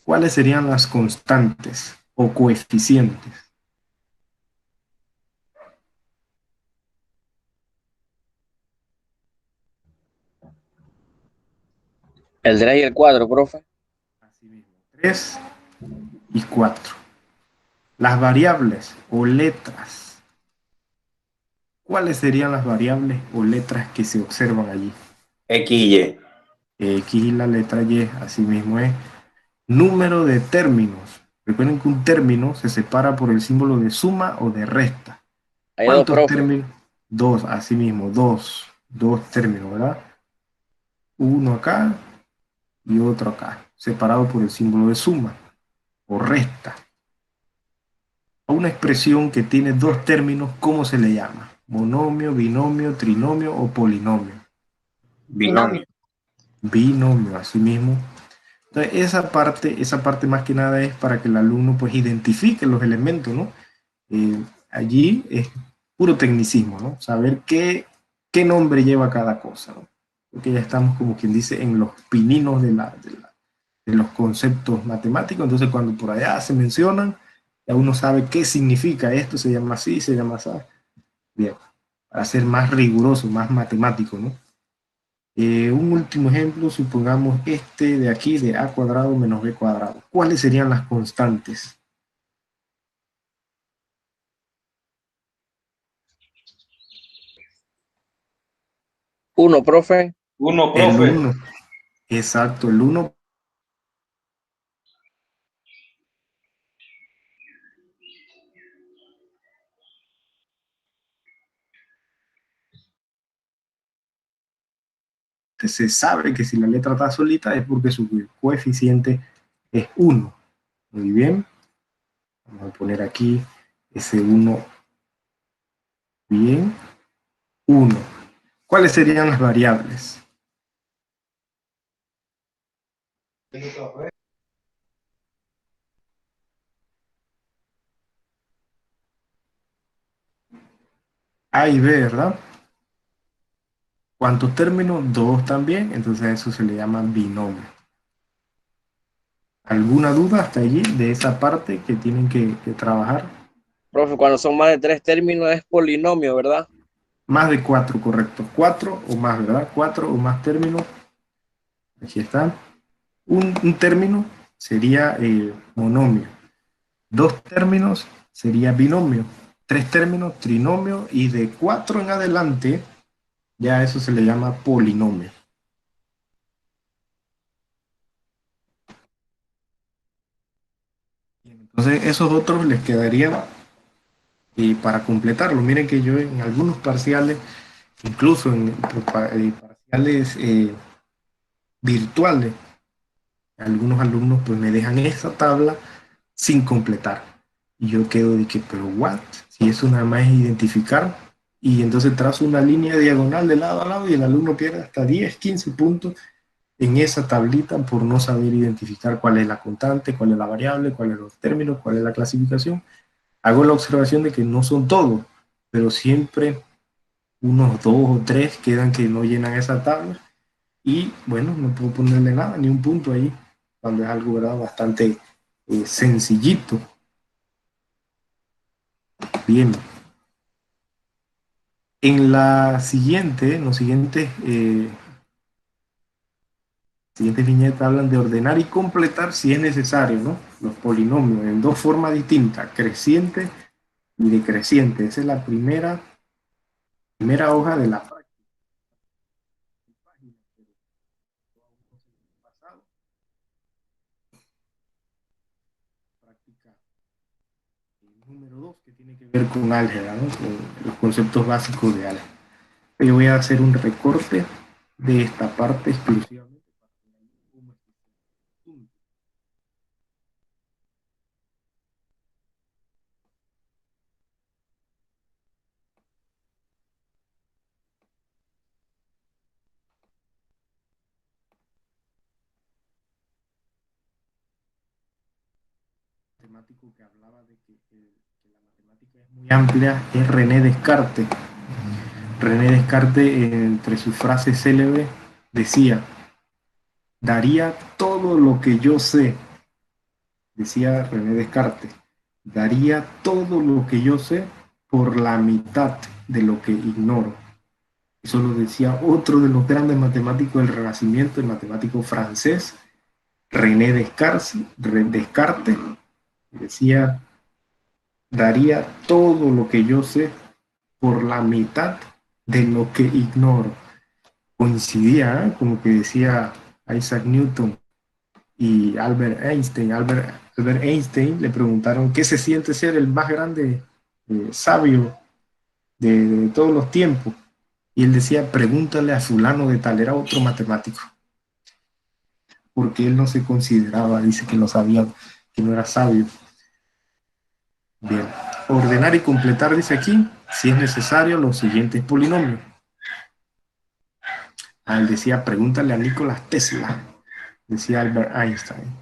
¿cuáles serían las constantes o coeficientes? El 3 y el 4, profe. Así mismo, 3 y 4. Las variables o letras. ¿Cuáles serían las variables o letras que se observan allí? X y Y. X y la letra Y, así mismo es. Número de términos. Recuerden que un término se separa por el símbolo de suma o de resta. Hay dos, ¿Cuántos profe. términos? Dos, así mismo, dos términos, ¿verdad? Uno acá y otro acá, separado por el símbolo de suma o resta. A una expresión que tiene dos términos, ¿cómo se le llama? Monomio, binomio, trinomio o polinomio. Binomio. Binomio, así mismo. Entonces, esa parte más que nada es para que el alumno pues identifique los elementos, ¿no? Allí es puro tecnicismo, ¿no? Saber qué nombre lleva cada cosa, ¿no? Porque ya estamos, como quien dice, en los pininos de los conceptos matemáticos. Entonces, cuando por allá se mencionan, ya uno sabe qué significa esto, se llama así, se llama así. Bien, para ser más riguroso, más matemático, ¿no? Un último ejemplo, supongamos este de aquí, de a cuadrado menos b cuadrado. ¿Cuáles serían las constantes? Uno, profe. Uno, El profe. 1. Exacto, el 1 se sabe que si la letra está solita es porque su coeficiente es 1. Muy bien. Vamos a poner aquí ese 1. Bien. 1. ¿Cuáles serían las variables? A y B, ¿verdad? ¿Cuántos términos? 2 también. Entonces a eso se le llama binomio. ¿Alguna duda hasta allí de esa parte que tienen que trabajar? Profe, cuando son más de 3 términos es polinomio, ¿verdad? Más de 4, correcto. 4 o más, ¿verdad? 4 o más términos. Aquí está. Un término sería monomio. 2 términos sería binomio. 3 términos, trinomio. Y de 4 en adelante, ya eso se le llama polinomio. Entonces, esos otros les quedarían para completarlo. Miren que yo en algunos parciales, incluso en parciales virtuales, algunos alumnos pues me dejan esa tabla sin completar. Y yo quedo de que, pero what? Si eso nada más es identificar, y entonces trazo una línea diagonal de lado a lado y el alumno pierde hasta 10, 15 puntos en esa tablita por no saber identificar cuál es la constante, cuál es la variable, cuáles son los términos, cuál es la clasificación. Hago la observación de que no son todos, pero siempre unos 2 o 3 quedan que no llenan esa tabla y bueno, no puedo ponerle nada, ni un punto ahí, cuando es algo, ¿verdad?, bastante sencillito. Bien. En la siguiente, en los siguientes viñetas hablan de ordenar y completar si es necesario, ¿no?, los polinomios en dos formas distintas, creciente y decreciente. Esa es la primera hoja de la práctica. Práctica número 2, que tiene que ver con álgebra, ¿no?, con los conceptos básicos de álgebra. Yo voy a hacer un recorte de esta parte exclusivamente para matemático que hablaba de que la matemática es muy amplia es René Descartes. René Descartes, entre sus frases célebres, decía: daría todo lo que yo sé. Decía René Descartes: daría todo lo que yo sé por la mitad de lo que ignoro. Eso lo decía otro de los grandes matemáticos del Renacimiento, el matemático francés, René Descartes. Decía: daría todo lo que yo sé por la mitad de lo que ignoro. Coincidía, ¿eh?, con lo que decía Isaac Newton y Albert Einstein. Albert Einstein le preguntaron qué se siente ser el más grande sabio de todos los tiempos. Y él decía: pregúntale a fulano de tal, era otro matemático. Porque él no se consideraba, dice que no sabía, que no era sabio. Bien, ordenar y completar, dice aquí, si es necesario, los siguientes polinomios. Él decía: pregúntale a Nikola Tesla, decía Albert Einstein.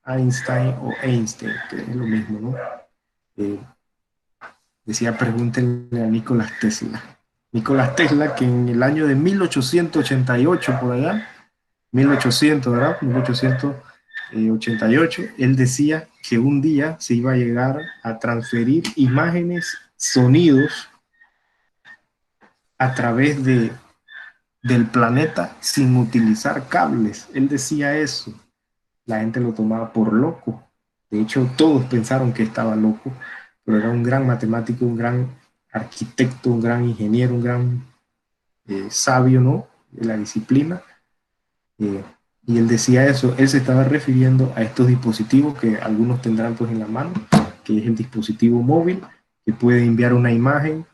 Einstein o Einstein, que es lo mismo, ¿no? Decía: pregúntenle a Nikola Tesla. Nikola Tesla, que en el año de 1888, por allá, 1800, ¿verdad? 1888, él decía que un día se iba a llegar a transferir imágenes, sonidos a través del planeta sin utilizar cables. Él decía eso. La gente lo tomaba por loco. De hecho, todos pensaron que estaba loco, pero era un gran matemático, un gran arquitecto, un gran ingeniero, un gran sabio, ¿no?, de la disciplina. Y él decía eso. Él se estaba refiriendo a estos dispositivos que algunos tendrán pues en la mano, que es el dispositivo móvil, que puede enviar una imagen,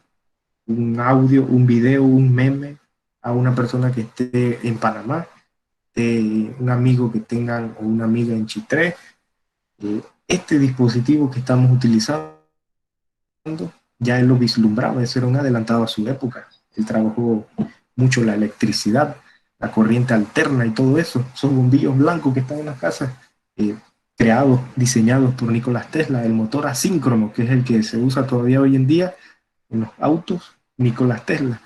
un audio, un video, un meme a una persona que esté en Panamá, un amigo que tengan o una amiga en Chitré. Este dispositivo que estamos utilizando, ya él lo vislumbraba, eso era un adelantado a su época. Él trabajó mucho la electricidad, la corriente alterna y todo eso, esos bombillos blancos que están en las casas, creados, diseñados por Nikola Tesla, el motor asíncrono, que es el que se usa todavía hoy en día en los autos, Nikola Tesla.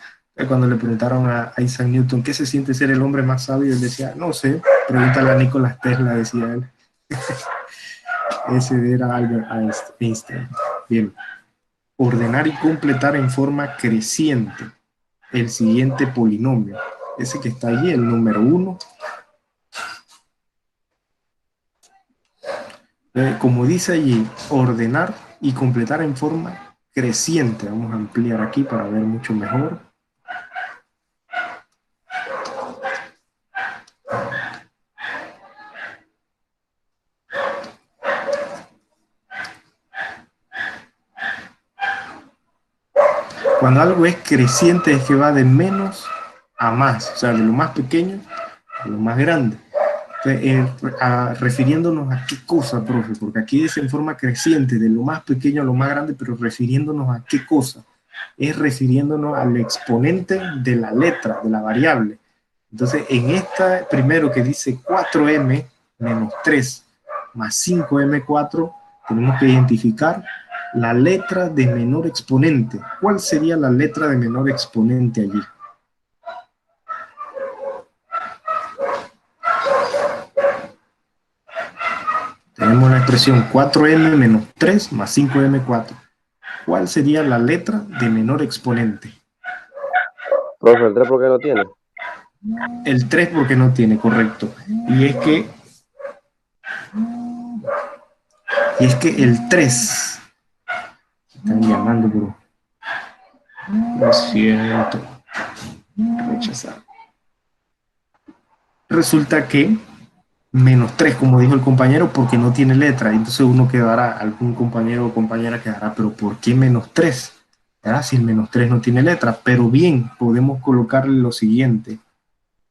Cuando le preguntaron a Isaac Newton qué se siente ser el hombre más sabio, él decía: no sé, pregúntale a Nikola Tesla, decía él. Ese era Albert Einstein. Bien. Ordenar y completar en forma creciente el siguiente polinomio. Ese que está ahí, el número 1. Como dice allí, ordenar y completar en forma creciente. Vamos a ampliar aquí para ver mucho mejor. Cuando algo es creciente es que va de menos a más, o sea, de lo más pequeño a lo más grande. Refiriéndonos a qué cosa, profe, porque aquí dice en forma creciente, de lo más pequeño a lo más grande, pero refiriéndonos a qué cosa. Es refiriéndonos al exponente de la letra, de la variable. Entonces, en esta primero que dice 4m menos 3 más 5m4, tenemos que identificar la letra de menor exponente. ¿Cuál sería la letra de menor exponente allí? Tenemos la expresión 4m menos 3 más 5m4. ¿Cuál sería la letra de menor exponente? Profe, ¿el 3 por qué no tiene? El 3 porque no tiene, correcto. Y es que el 3... Están llamando, bro. Lo siento. Rechazar. Resulta que menos 3, como dijo el compañero, porque no tiene letra. Entonces uno quedará, algún compañero o compañera quedará, pero ¿por qué menos 3? ¿Verdad? Si el menos 3 no tiene letra. Pero bien, podemos colocarle lo siguiente.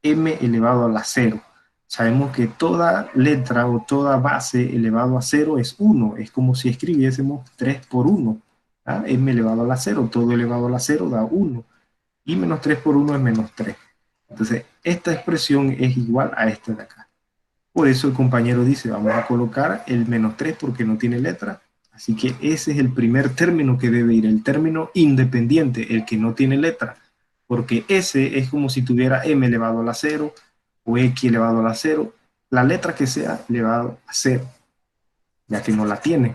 M elevado a la 0. Sabemos que toda letra o toda base elevado a 0 es 1. Es como si escribiésemos 3 por 1. ¿Ah? M elevado a la 0. Todo elevado a la 0 da 1. Y menos 3 por 1 es menos 3. Entonces, esta expresión es igual a esta de acá. Por eso el compañero dice, vamos a colocar el menos 3 porque no tiene letra. Así que ese es el primer término que debe ir, el término independiente, el que no tiene letra. Porque ese es como si tuviera m elevado a la 0 o x elevado a la 0, la letra que sea elevado a 0, ya que no la tiene.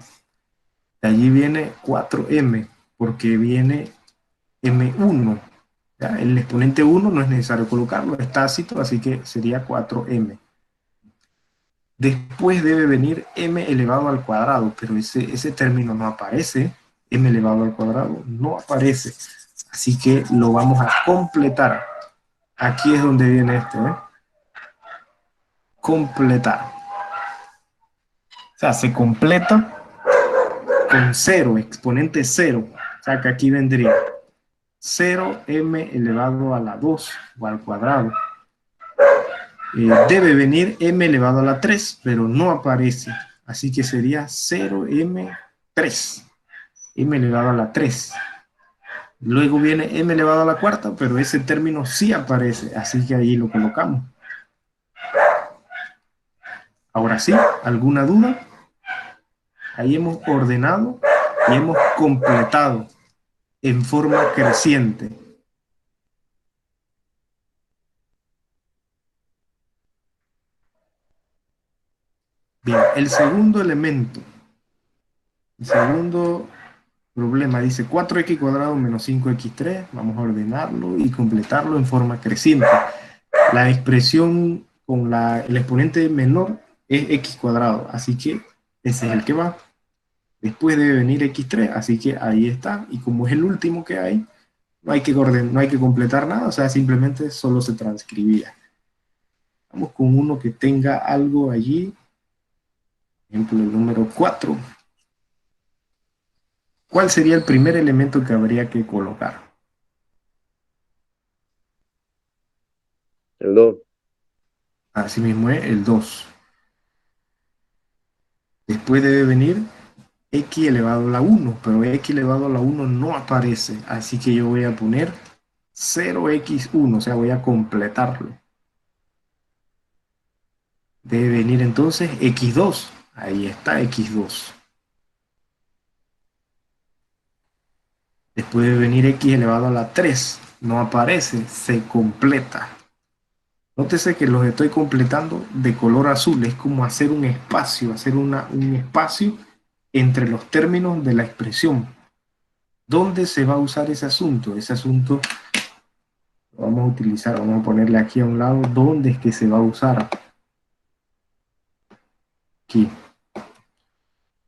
De allí viene 4m, porque viene m1. ¿Ya? El exponente 1 no es necesario colocarlo, es tácito, así que sería 4m. Después debe venir m elevado al cuadrado, pero ese término no aparece. M elevado al cuadrado no aparece. Así que lo vamos a completar. Aquí es donde viene este, ¿eh? Completar. O sea, se completa con 0, exponente 0. O sea, que aquí vendría 0m elevado a la 2 o al cuadrado. Debe venir m elevado a la 3, pero no aparece. Así que sería 0m3. M elevado a la 3. Luego viene m elevado a la cuarta, pero ese término sí aparece. Así que ahí lo colocamos. Ahora sí, ¿alguna duda? Ahí hemos ordenado y hemos completado en forma creciente. Bien, el segundo elemento, el segundo problema dice 4x cuadrado menos 5x3. Vamos a ordenarlo y completarlo en forma creciente. La expresión con el exponente menor es x cuadrado, así que ese es el que va. Después debe venir x3, así que ahí está. Y como es el último que hay, no hay que completar nada, o sea, simplemente solo se transcribía. Vamos con uno que tenga algo allí. Por ejemplo, el número 4. ¿Cuál sería el primer elemento que habría que colocar? El 2. Así mismo es el 2. Después debe venir x elevado a la 1, pero x elevado a la 1 no aparece, así que yo voy a poner 0x1, o sea, voy a completarlo. Debe venir entonces x2, ahí está x2. Después debe venir x elevado a la 3, no aparece, se completa. Nótese que los estoy completando de color azul, es como hacer un espacio, hacer un espacio entre los términos de la expresión. ¿Dónde se va a usar ese asunto? Ese asunto lo vamos a utilizar, vamos a ponerle aquí a un lado, ¿dónde es que se va a usar? Aquí.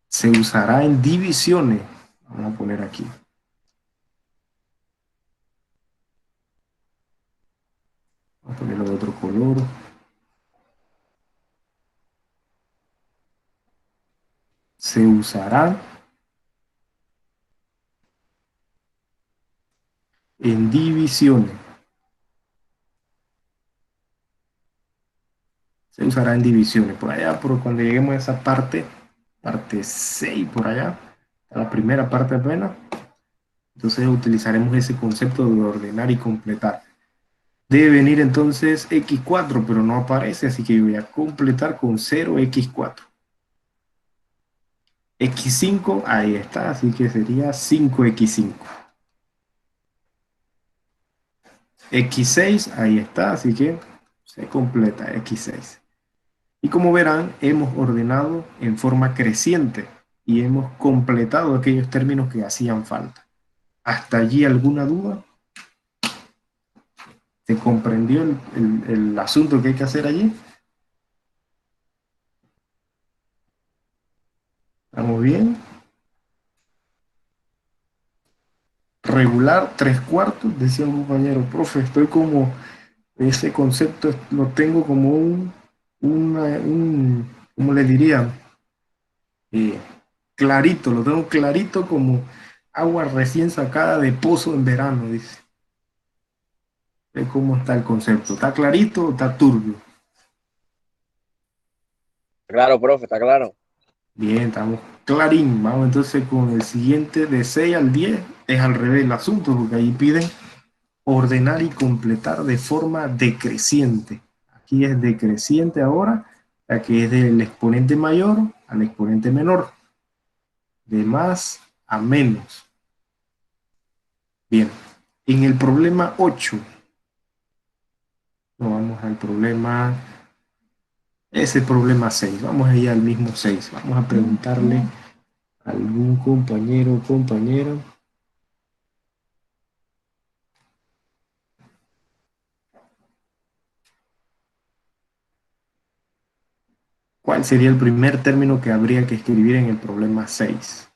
Se usará en divisiones, vamos a poner aquí. Vamos a ponerlo de otro color. Se usará en divisiones. Se usará en divisiones. Por allá, por cuando lleguemos a esa parte 6 por allá, a la primera parte apenas, entonces utilizaremos ese concepto de ordenar y completar. Debe venir entonces x4, pero no aparece, así que yo voy a completar con 0x4. X5, ahí está, así que sería 5X5. X6, ahí está, así que se completa X6. Y como verán, hemos ordenado en forma creciente y hemos completado aquellos términos que hacían falta. ¿Hasta allí alguna duda? ¿Se comprendió el asunto que hay que hacer allí? ¿Estamos bien? Regular, 3/4, decía un compañero, profe, estoy como, ese concepto lo tengo como ¿cómo le diría? Eh, clarito, lo tengo clarito como agua recién sacada de pozo en verano, dice. ¿Ve cómo está el concepto? ¿Está clarito o está turbio? Claro, profe, está claro. Bien, estamos clarín. Vamos entonces con el siguiente, de 6 al 10, es al revés el asunto, porque ahí piden ordenar y completar de forma decreciente. Aquí es decreciente ahora, ya que es del exponente mayor al exponente menor, de más a menos. Bien, en el problema 8, no, vamos al problema, ese problema 6, vamos a ir al mismo 6, vamos a preguntarle a algún compañero o compañera. ¿Cuál sería el primer término que habría que escribir en el problema 6?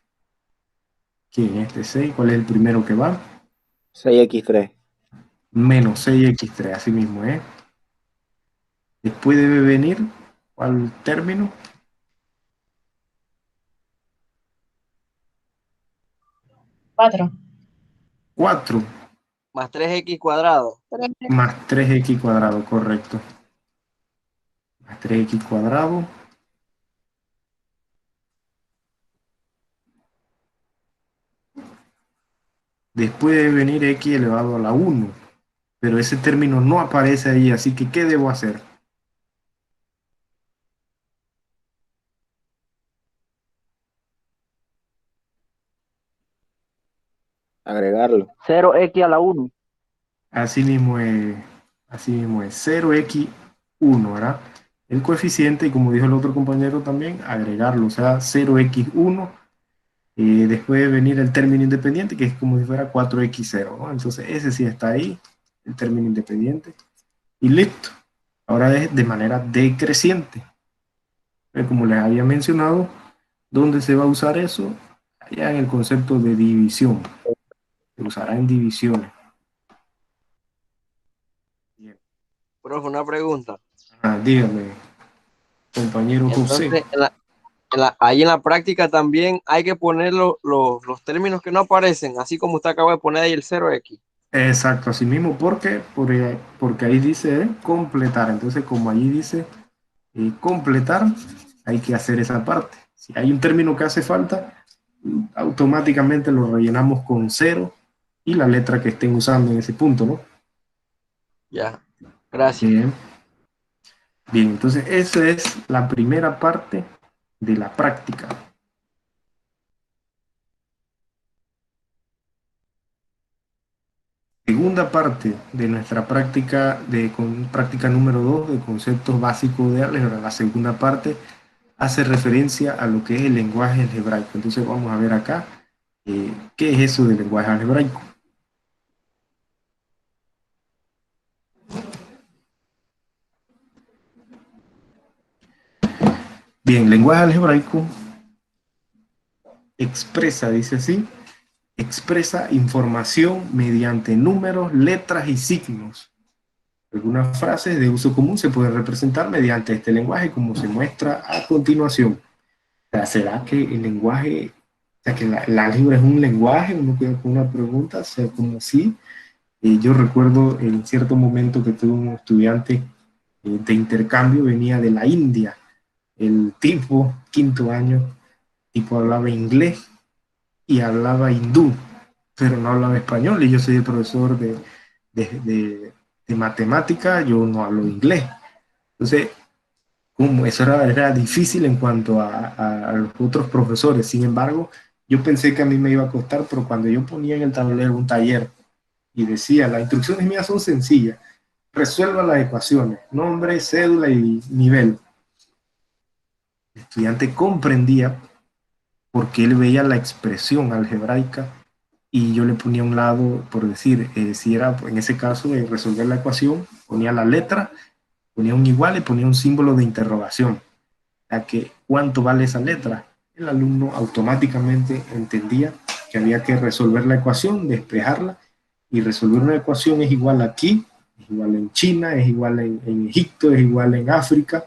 ¿Qué en este 6? ¿Cuál es el primero que va? 6x3. Menos 6x3, así mismo, ¿eh? Después debe venir, ¿cuál término? 4. 4 Más 3x cuadrado. más 3x cuadrado, correcto. Más 3x cuadrado. Después debe venir x elevado a la 1, pero ese término no aparece ahí, así que ¿qué debo hacer? Agregarlo. 0x a la 1. Así mismo es 0x1, ¿verdad? El coeficiente, y como dijo el otro compañero también, agregarlo, o sea, 0x1, después de venir el término independiente, que es como si fuera 4x0, ¿no? Entonces ese sí está ahí, el término independiente, y listo. Ahora es de manera decreciente. Como les había mencionado, ¿dónde se va a usar eso? Allá en el concepto de división. Se usará en divisiones. Bien. Profe, una pregunta. Dígame, compañero José. Entonces, ahí en la práctica también hay que poner los términos que no aparecen, así como usted acaba de poner ahí el 0x. Exacto, así mismo, porque ahí dice completar. Entonces, como allí dice completar, hay que hacer esa parte. Si hay un término que hace falta, automáticamente lo rellenamos con 0 y la letra que estén usando en ese punto, ¿no? Ya, gracias. Bien, bien, entonces esa es la primera parte de la práctica. Segunda parte de nuestra práctica, práctica número 2 de conceptos básicos de álgebra. La segunda parte hace referencia a lo que es el lenguaje algebraico. Entonces vamos a ver acá qué es eso del lenguaje algebraico. Bien, lenguaje algebraico expresa, dice así, expresa información mediante números, letras y signos. Algunas frases de uso común se pueden representar mediante este lenguaje, como se muestra a continuación. O sea, ¿será que el lenguaje, o sea, que el álgebra es un lenguaje? Uno queda con una pregunta, o sea, como si yo recuerdo en cierto momento que tuve un estudiante de intercambio, venía de la India, el tipo, quinto año, tipo hablaba inglés y hablaba hindú, pero no hablaba español, y yo soy el profesor de matemática, yo no hablo inglés. Entonces, como eso era difícil en cuanto a los otros profesores. Sin embargo, yo pensé que a mí me iba a costar, pero cuando yo ponía en el tablero un taller y decía, las instrucciones mías son sencillas, resuelva las ecuaciones, nombre, cédula y nivel. El estudiante comprendía porque él veía la expresión algebraica y yo le ponía a un lado, por decir, si era en ese caso de resolver la ecuación, ponía la letra, ponía un igual y ponía un símbolo de interrogación. A que cuánto vale esa letra. El alumno automáticamente entendía que había que resolver la ecuación, despejarla, y resolver una ecuación es igual aquí, es igual en China, es igual en Egipto, es igual en África,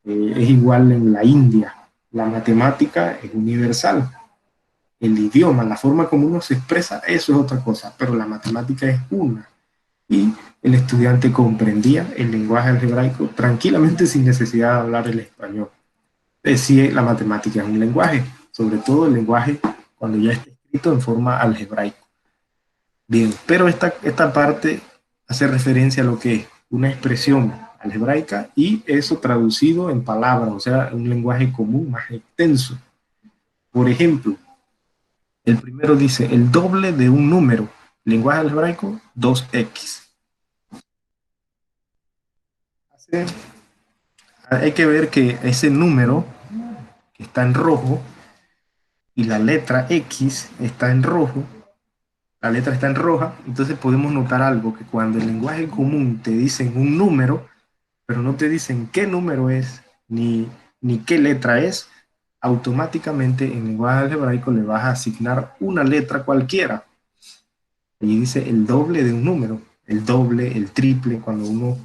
es igual en la India. La matemática es universal. El idioma, la forma como uno se expresa, eso es otra cosa, pero la matemática es una. Y el estudiante comprendía el lenguaje algebraico tranquilamente sin necesidad de hablar el español. Sí, la matemática es un lenguaje, sobre todo el lenguaje cuando ya está escrito en forma algebraica. Bien, pero esta parte hace referencia a lo que es una expresión algebraica y eso traducido en palabras, o sea, un lenguaje común más extenso. Por ejemplo, el primero dice el doble de un número, lenguaje algebraico, 2x. Hay que ver que ese número que está en rojo y la letra X está en rojo, la letra está en roja, entonces podemos notar algo, que cuando el lenguaje común te dicen un número, pero no te dicen qué número es, ni qué letra es, automáticamente en lenguaje algebraico le vas a asignar una letra cualquiera. Y dice el doble de un número, el doble, el triple, cuando uno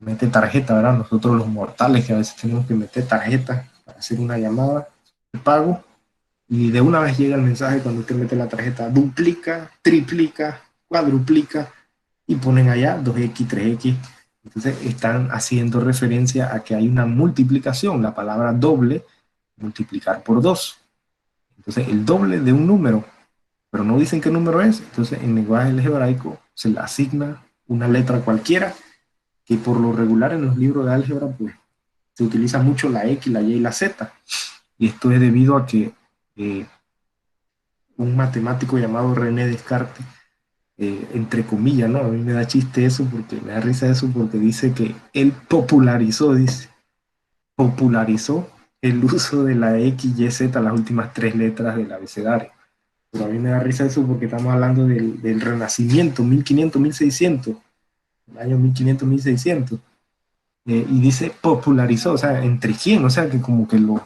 mete tarjeta, ¿verdad? Nosotros los mortales que a veces tenemos que meter tarjeta para hacer una llamada de pago, y de una vez llega el mensaje cuando usted mete la tarjeta, duplica, triplica, cuadruplica, y ponen allá 2x, 3x. Entonces están haciendo referencia a que hay una multiplicación, la palabra doble, multiplicar por 2. Entonces el doble de un número, pero no dicen qué número es, entonces en lenguaje algebraico se le asigna una letra cualquiera, que por lo regular en los libros de álgebra pues se utiliza mucho la X, la Y y la Z, y esto es debido a que un matemático llamado René Descartes, entre comillas, ¿no? A mí me da chiste eso, porque me da risa eso, porque dice que él popularizó el uso de la X, Y, Z, las últimas 3 letras del abecedario. Pero a mí me da risa eso porque estamos hablando del Renacimiento, 1500, 1600, el año 1500, 1600. Y dice popularizó, o sea, ¿entre quién? O sea, que como que lo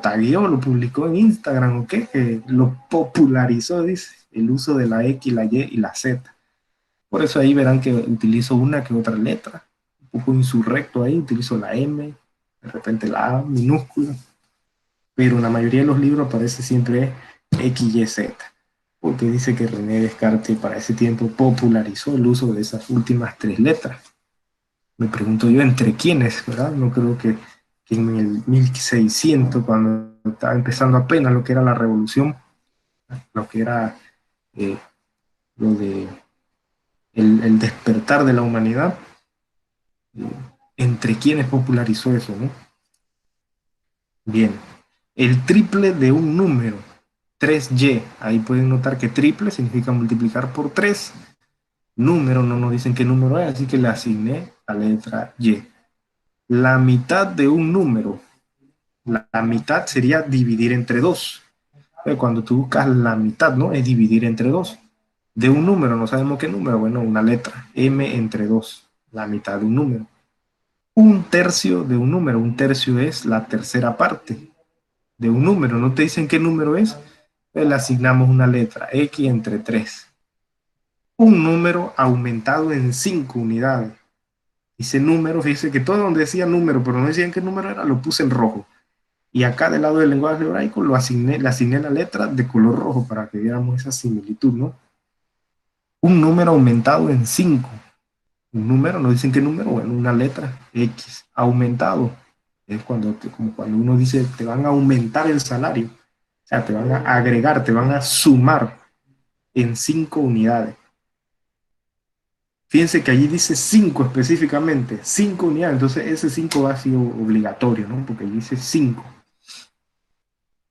tagueó, lo publicó en Instagram, ¿o qué? Que lo popularizó, dice, el uso de la X, la Y y la Z. Por eso ahí verán que utilizo una que otra letra, un poco insurrecto ahí, utilizo la M, de repente la A minúscula, pero en la mayoría de los libros aparece siempre X, Y, Z, porque dice que René Descartes para ese tiempo popularizó el uso de esas últimas 3 letras. Me pregunto yo, ¿entre quiénes? ¿Verdad? No creo que en el 1600, cuando estaba empezando apenas lo que era la revolución, lo que era lo de el despertar de la humanidad, ¿entre quiénes popularizó eso, no? Bien, el triple de un número, 3y, ahí pueden notar que triple significa multiplicar por 3, número no nos dicen qué número es, así que le asigné la letra y. La mitad de un número, la mitad sería dividir entre 2. Cuando tú buscas la mitad, ¿no? Es dividir entre 2. De un número, no sabemos qué número, bueno, una letra, m entre 2, la mitad de un número. Un tercio de un número, un tercio es la tercera parte de un número, no te dicen qué número es, le asignamos una letra, x entre 3. Un número aumentado en 5 unidades. Dice número, fíjese que todo donde decía número, pero no decían qué número era, lo puse en rojo. Y acá del lado del lenguaje hebraico le asigné la letra de color rojo para que viéramos esa similitud, ¿no? Un número aumentado en 5. Un número, no dicen qué número, bueno, una letra, X, aumentado. Es como cuando uno dice, te van a aumentar el salario. O sea, te van a agregar, te van a sumar en 5 unidades. Fíjense que allí dice 5 específicamente, 5 unidades, entonces ese 5 ha sido obligatorio, ¿no? Porque allí dice 5.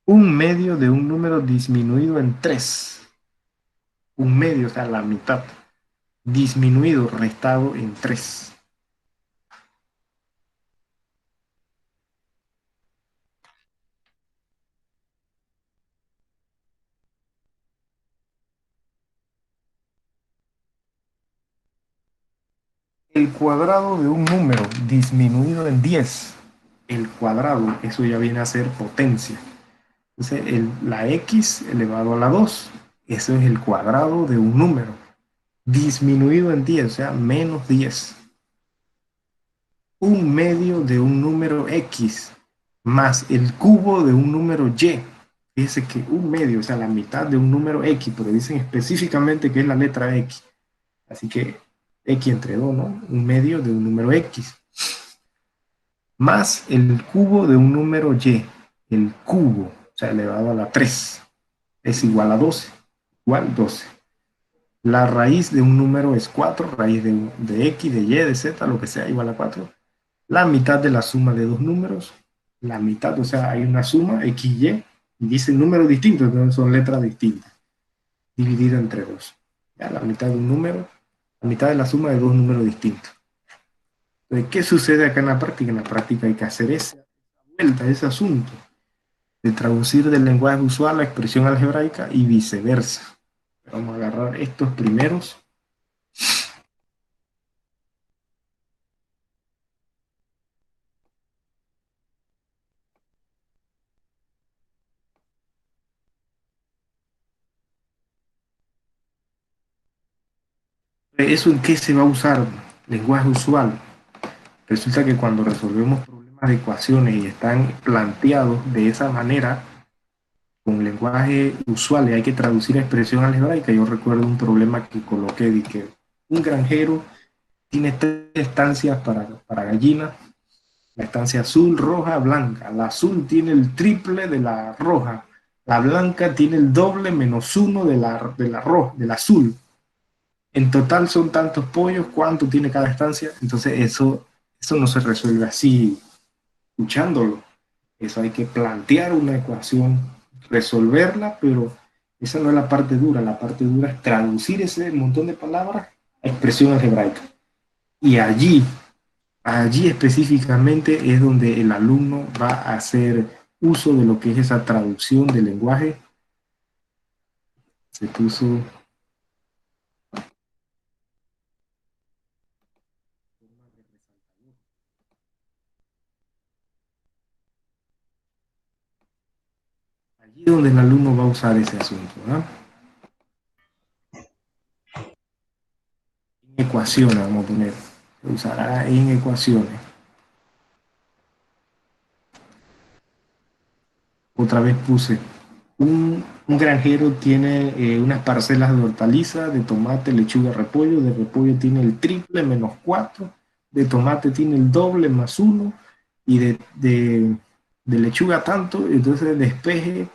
Un medio de un número disminuido en 3. Un medio, o sea, la mitad. Disminuido, restado en 3. El cuadrado de un número disminuido en 10. El cuadrado, eso ya viene a ser potencia. Entonces, la x elevado a la 2, eso es el cuadrado de un número disminuido en 10, o sea, menos 10. Un medio de un número x más el cubo de un número y. Fíjese que un medio, o sea, la mitad de un número x, pero dicen específicamente que es la letra x. Así que x entre 2, ¿no? Un medio de un número x. Más el cubo de un número y. El cubo, o sea, elevado a la 3, es igual a 12. Igual 12. La raíz de un número es 4, raíz de x, de y, de z, lo que sea, igual a 4. La mitad de la suma de dos números, la mitad, o sea, hay una suma, x y, y dicen números distintos, entonces son letras distintas, dividida entre 2. Ya, la mitad de un número, la mitad de la suma de dos números distintos. Entonces, ¿qué sucede acá en la práctica? En la práctica hay que hacer esa vuelta, ese asunto, de traducir del lenguaje usual a expresión algebraica y viceversa. Vamos a agarrar estos primeros. ¿Eso en qué se va a usar? Lenguaje usual. Resulta que cuando resolvemos problemas de ecuaciones y están planteados de esa manera, con lenguaje usual y hay que traducir a expresión algebraica, yo recuerdo un problema que coloqué de que un granjero tiene 3 estancias para gallinas, la estancia azul, roja, blanca. La azul tiene el triple de la roja, la blanca tiene el doble menos 1 de la roja, del azul. En total son tantos pollos, ¿cuánto tiene cada estancia? Entonces eso no se resuelve así, escuchándolo. Eso hay que plantear una ecuación, resolverla, pero esa no es la parte dura. La parte dura es traducir ese montón de palabras a expresión algebraica. Y allí específicamente es donde el alumno va a hacer uso de lo que es esa traducción del lenguaje. Se puso... Allí es donde el alumno va a usar ese asunto, ¿no? En ecuaciones, vamos a poner. Se usará en ecuaciones. Otra vez puse, un granjero tiene unas parcelas de hortaliza, de tomate, lechuga, repollo. De repollo tiene el triple menos 4, de tomate tiene el doble más 1, y de lechuga tanto. Entonces despeje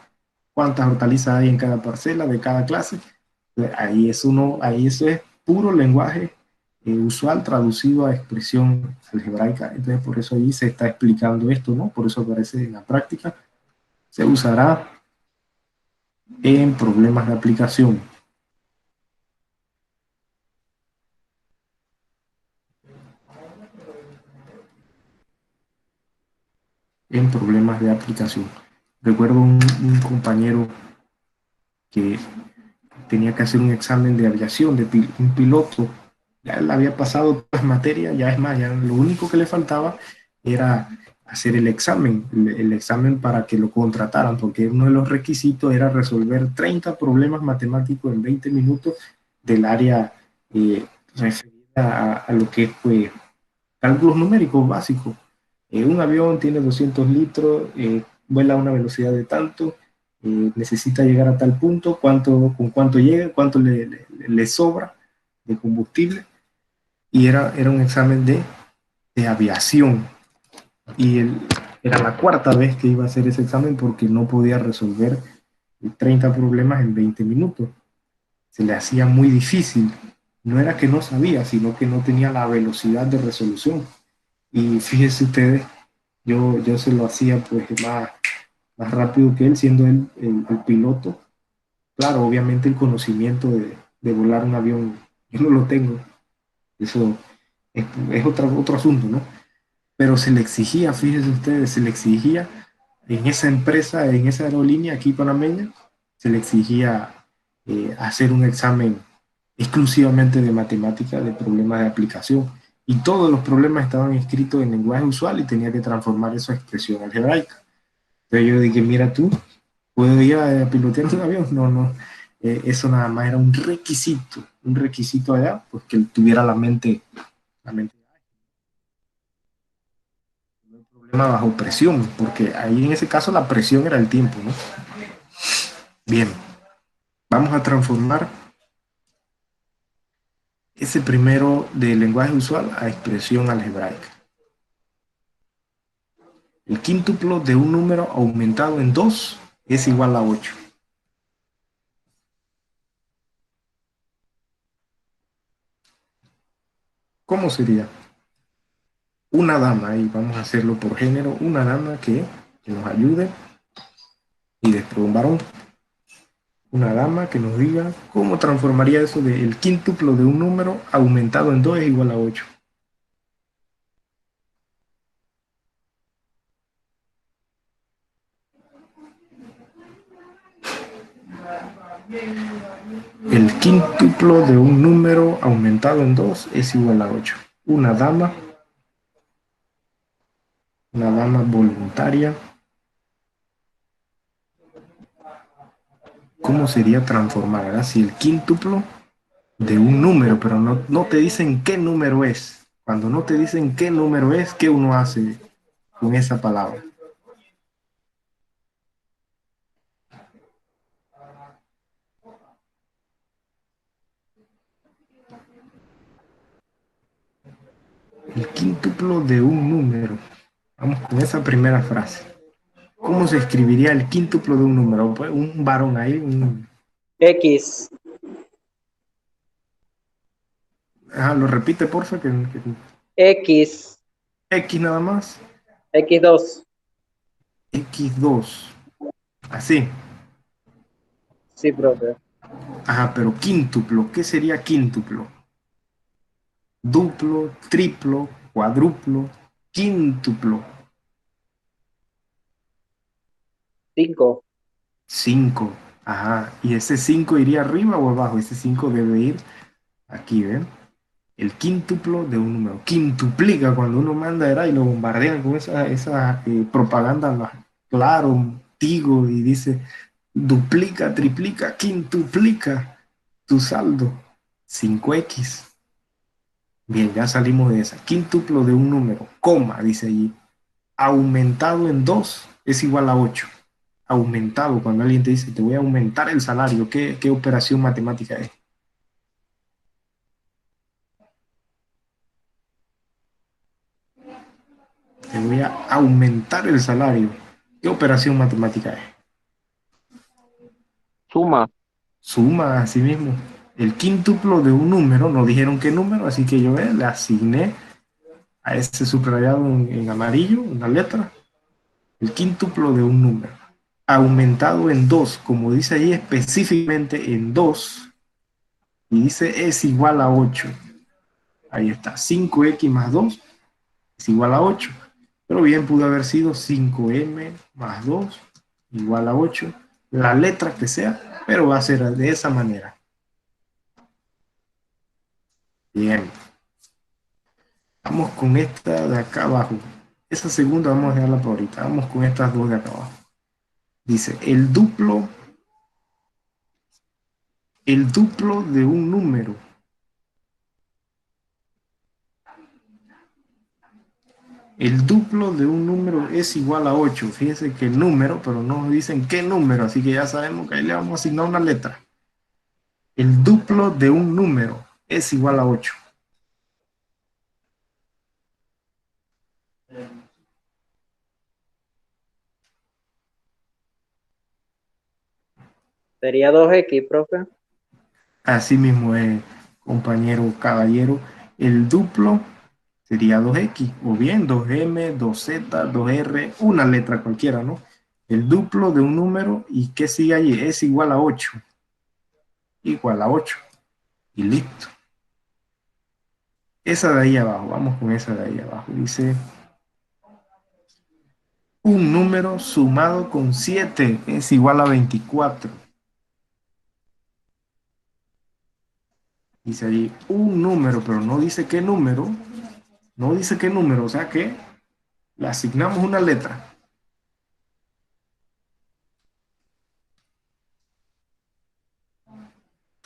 cuántas hortalizas hay en cada parcela de cada clase. Ahí eso es puro lenguaje usual traducido a expresión algebraica. Entonces por eso ahí se está explicando esto, ¿no? Por eso aparece en la práctica. Se usará en problemas de aplicación. En problemas de aplicación. Recuerdo un compañero que tenía que hacer un examen de aviación, un piloto. Ya él había pasado todas las materias, ya es más, ya lo único que le faltaba era hacer el examen para que lo contrataran, porque uno de los requisitos era resolver 30 problemas matemáticos en 20 minutos del área referida a lo que es pues, cálculos numéricos básicos. Un avión tiene 200 litros, vuela a una velocidad de tanto, necesita llegar a tal punto, con cuánto llega, cuánto le sobra de combustible, y era un examen de aviación. Y era la cuarta vez que iba a hacer ese examen porque no podía resolver 30 problemas en 20 minutos. Se le hacía muy difícil. no era que no sabía, sino que no tenía la velocidad de resolución. Y fíjense ustedes, yo se lo hacía pues más rápido que él, siendo él el piloto. Claro, obviamente el conocimiento de volar un avión, yo no lo tengo, eso es otro asunto, ¿no? Pero se le exigía, fíjense ustedes, se le exigía en esa empresa, en esa aerolínea aquí panameña, se le exigía hacer un examen exclusivamente de matemática, de problemas de aplicación. Y todos los problemas estaban escritos en lenguaje usual y tenía que transformar eso a expresión algebraica. Entonces yo dije, mira tú, ¿puedo ir a pilotear un avión? No, no. Eso nada más era un requisito allá, pues que él tuviera la mente un problema bajo presión, porque ahí en ese caso la presión era el tiempo, ¿no? Bien, vamos a transformar ese primero de lenguaje usual a expresión algebraica. El quíntuplo de un número aumentado en 2 es igual a 8. ¿Cómo sería? Una dama, y vamos a hacerlo por género, una dama que nos ayude, y después un varón, una dama que nos diga cómo transformaría eso del quíntuplo de un número aumentado en 2 es igual a 8. El quíntuplo de un número aumentado en 2 es igual a 8. Una dama voluntaria. ¿Cómo sería transformar? ¿Verdad? Si el quíntuplo de un número, pero no te dicen qué número es. Cuando no te dicen qué número es, ¿qué uno hace con esa palabra? El quíntuplo de un número. Vamos con esa primera frase. ¿Cómo se escribiría el quíntuplo de un número? Pues un varón ahí, X. lo repite, porfa, X. X nada más. X2. X2. Así. Sí, profe. Ajá, pero quíntuplo, ¿qué sería quíntuplo? Duplo, triplo, cuádruplo, quíntuplo. 5. 5. Ajá, y ese 5 iría arriba o abajo. Ese 5 debe ir aquí, ¿ven? El quíntuplo de un número. Quintuplica cuando uno manda era y lo bombardean con esa propaganda, claro, Tigo, y dice duplica, triplica, quintuplica tu saldo. 5x. Bien, ya salimos de esa. Quíntuplo de un número, coma, dice allí. Aumentado en 2 es igual a 8. Aumentado, cuando alguien te dice, te voy a aumentar el salario, ¿qué operación matemática es? Te voy a aumentar el salario. ¿Qué operación matemática es? Suma. Suma, así mismo. El quíntuplo de un número, no dijeron qué número, así que yo le asigné a ese subrayado en amarillo, una letra, el quíntuplo de un número. Aumentado en 2, como dice ahí específicamente en 2, y dice es igual a 8. Ahí está, 5x más 2 es igual a 8. Pero bien pudo haber sido 5m más 2 igual a 8. La letra que sea, pero va a ser de esa manera. Bien. Vamos con esta de acá abajo. Esa segunda vamos a dejarla por ahorita. Vamos con estas dos de acá abajo. Dice, el duplo de un número. El duplo de un número es igual a 8. Fíjense que el número, pero no nos dicen qué número, así que ya sabemos que ahí le vamos a asignar una letra. El duplo de un número es igual a 8. Sería 2X, profe. Así mismo es, compañero caballero, el duplo sería 2x, o bien 2m, 2z, 2r, una letra cualquiera, ¿no? El duplo de un número, ¿y qué sigue allí? Es igual a 8. Igual a 8. Y listo. Esa de ahí abajo, vamos con esa de ahí abajo. Dice, un número sumado con 7 es igual a 24. Dice allí un número, pero no dice qué número. No dice qué número, o sea que le asignamos una letra.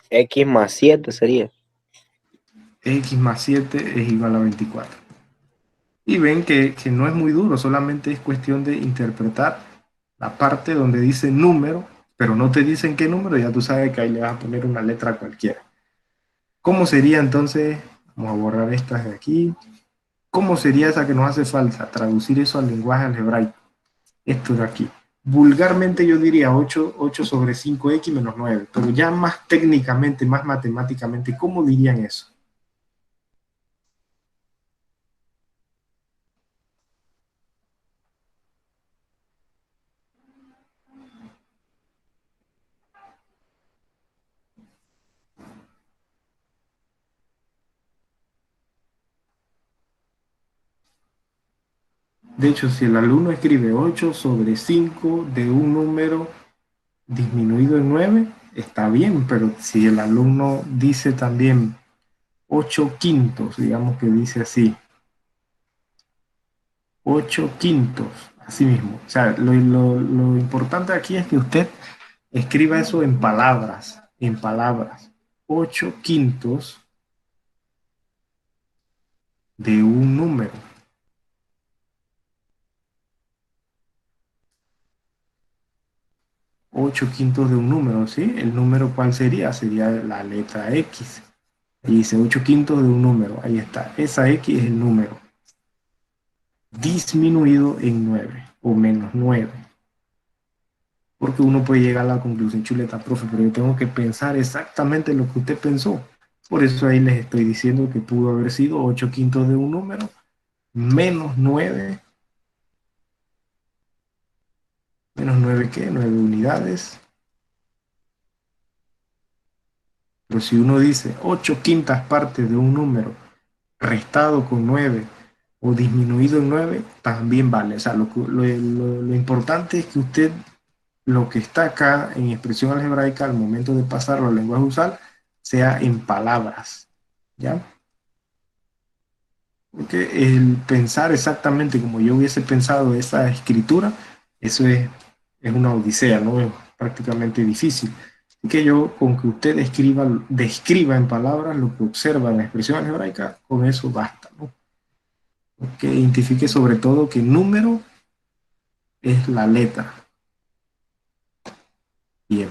X más 7 sería. X más 7 es igual a 24. Y ven que no es muy duro, solamente es cuestión de interpretar la parte donde dice número, pero no te dicen qué número, ya tú sabes que ahí le vas a poner una letra cualquiera. ¿Cómo sería entonces? Vamos a borrar estas de aquí. ¿Cómo sería esa que nos hace falta? Traducir eso al lenguaje algebraico. Esto de aquí. Vulgarmente yo diría 8 sobre 5x menos 9, pero ya más técnicamente, más matemáticamente, ¿cómo dirían eso? De hecho, si el alumno escribe 8 sobre 5 de un número disminuido en 9, está bien, pero si el alumno dice también 8 quintos, digamos que dice así, 8 quintos, así mismo. O sea, lo importante aquí es que usted escriba eso en palabras, en palabras. 8 quintos de un número. 8 quintos de un número, ¿sí? ¿El número cuál sería? Sería la letra X. Y dice 8 quintos de un número, ahí está. Esa X es el número disminuido en 9 o menos 9. Porque uno puede llegar a la conclusión, chuleta, profe, pero yo tengo que pensar exactamente lo que usted pensó. Por eso ahí les estoy diciendo que pudo haber sido 8 quintos de un número menos 9. ¿Menos 9 qué? 9 unidades. Pero si uno dice 8 quintas partes de un número restado con 9 o disminuido en 9, también vale. O sea, lo importante es que usted, lo que está acá en expresión algebraica, al momento de pasarlo al lenguaje usual, sea en palabras. ¿Ya? Porque el pensar exactamente como yo hubiese pensado esa escritura, eso es una odisea, ¿no? Es prácticamente difícil. Así que yo, con que usted describa en palabras lo que observa en la expresión algebraica, con eso basta, ¿no? Que identifique sobre todo que número es la letra. Bien.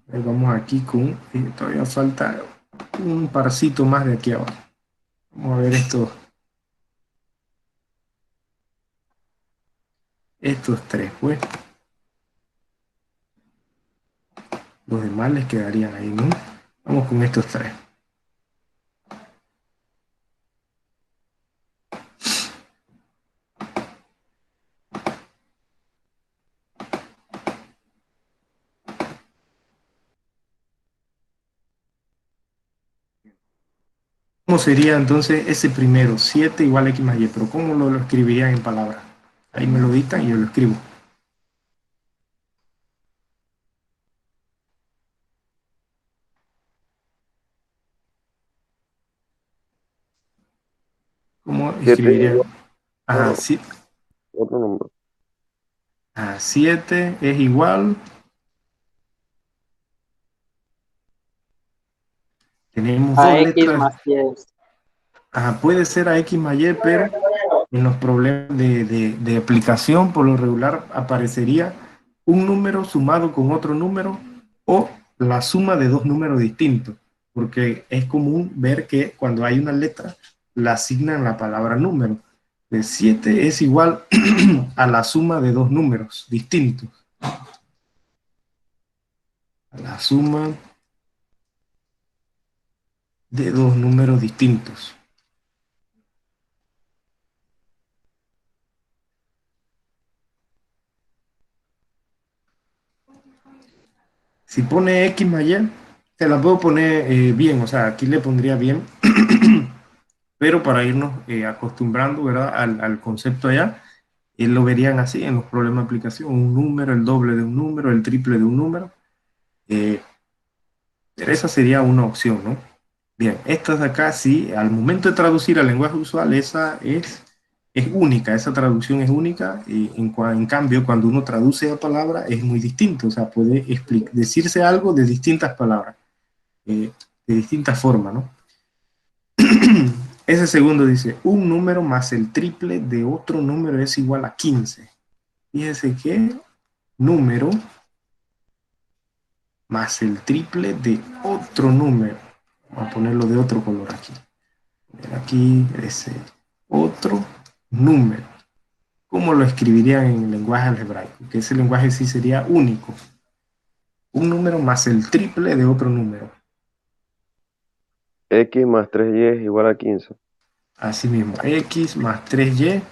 Vamos aquí con, todavía falta un parcito más de aquí abajo. Vamos a ver estos tres, pues. Los demás les quedarían ahí, ¿no? Vamos con estos tres. ¿Cómo sería entonces ese primero? 7 igual a x más y, pero ¿cómo lo escribirían en palabras? Ahí me lo dictan y yo lo escribo. ¿Cómo 7 escribirían? Ajá, otro número. 7 es igual. Tenemos A dos X letras. más 10. Ajá, puede ser a x más y, pero en los problemas de aplicación, por lo regular, aparecería un número sumado con otro número o la suma de dos números distintos, porque es común ver que cuando hay una letra, la asignan la palabra número. De 7 es igual a la suma de dos números distintos. La suma de dos números distintos. Si pone X más Y, se la puedo poner bien, o sea, aquí le pondría bien, pero para irnos acostumbrando, ¿verdad? Al concepto allá, lo verían así en los problemas de aplicación, un número, el doble de un número, el triple de un número. Pero esa sería una opción, ¿no? Bien, esta de acá sí, al momento de traducir al lenguaje usual, esa es única, esa traducción es única, y en cambio, cuando uno traduce a palabra es muy distinto, o sea, puede decirse algo de distintas palabras, de distintas formas, ¿no? Ese segundo dice, un número más el triple de otro número es igual a 15. Fíjese que número más el triple de otro número. Vamos a ponerlo de otro color aquí. Aquí ese otro número. ¿Cómo lo escribirían en el lenguaje algebraico? Que ese lenguaje sí sería único. Un número más el triple de otro número. X más 3Y es igual a 15. Así mismo, X más 3Y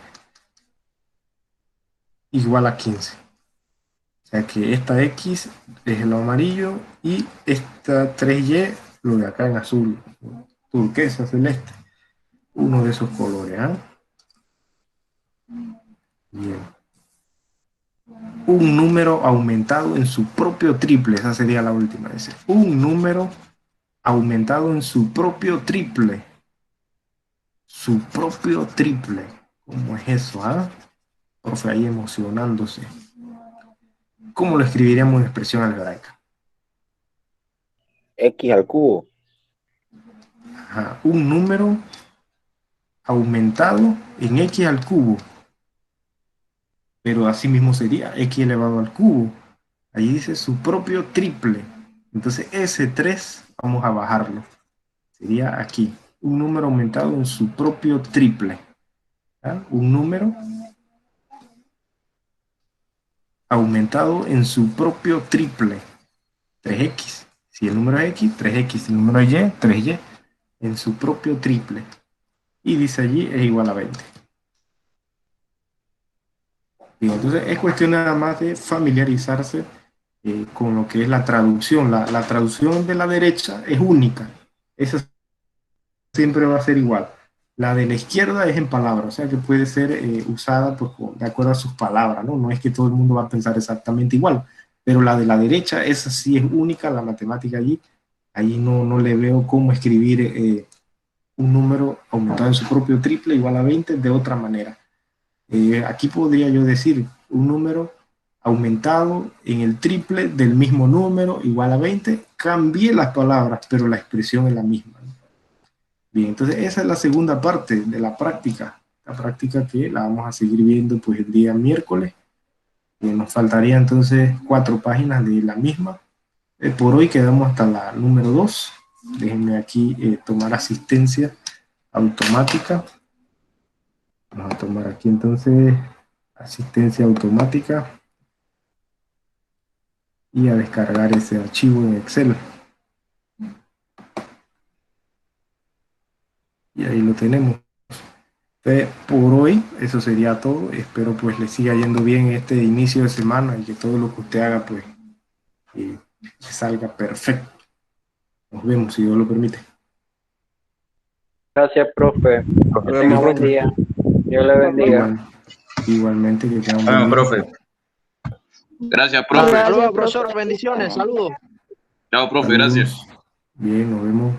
igual a 15. O sea que esta X es lo amarillo y esta 3Y, lo de acá en azul, turquesa, celeste. Uno de esos colores, ¿ah? Bien. Un número aumentado en su propio triple, esa sería la última. Dice, un número aumentado en su propio triple. Su propio triple. ¿Cómo es eso, ah? Profe, ahí emocionándose. ¿Cómo lo escribiríamos en expresión algebraica? X al cubo. Ajá. Un número aumentado en X al cubo. Pero así mismo sería X elevado al cubo. Ahí dice su propio triple. Entonces ese 3 vamos a bajarlo. Sería aquí. Un número aumentado en su propio triple. ¿Ah? Un número aumentado en su propio triple. 3x. Si el número es x, 3x. Si el número es y, 3y. En su propio triple. Y dice allí es igual a 20. Digo, entonces es cuestión nada más de familiarizarse con lo que es la traducción. La traducción de la derecha es única. Esa siempre va a ser igual. La de la izquierda es en palabras, o sea que puede ser usada pues, de acuerdo a sus palabras, ¿no? No es que todo el mundo va a pensar exactamente igual, pero la de la derecha, esa sí es única, la matemática allí. Allí no le veo cómo escribir un número aumentado en su propio triple igual a 20 de otra manera. Aquí podría yo decir un número aumentado en el triple del mismo número igual a 20. Cambié las palabras, pero la expresión es la misma, ¿no? Bien, entonces esa es la segunda parte de la práctica que la vamos a seguir viendo pues el día miércoles. Nos faltaría entonces 4 páginas de la misma. Por hoy quedamos hasta la número 2. Déjenme aquí tomar asistencia automática. Vamos a tomar aquí entonces asistencia automática y a descargar ese archivo en Excel. Y ahí lo tenemos. Entonces, por hoy eso sería todo. Espero pues le siga yendo bien este inicio de semana y que todo lo que usted haga pues salga perfecto. Nos vemos si Dios lo permite. Gracias, profe. Que tenga buen día. Dios le bendiga. Igualmente que tenga un buen día. profe. Gracias, profe. Saludos, profesor. Bendiciones. Saludos. Chao, profe. Gracias. Bien, nos vemos.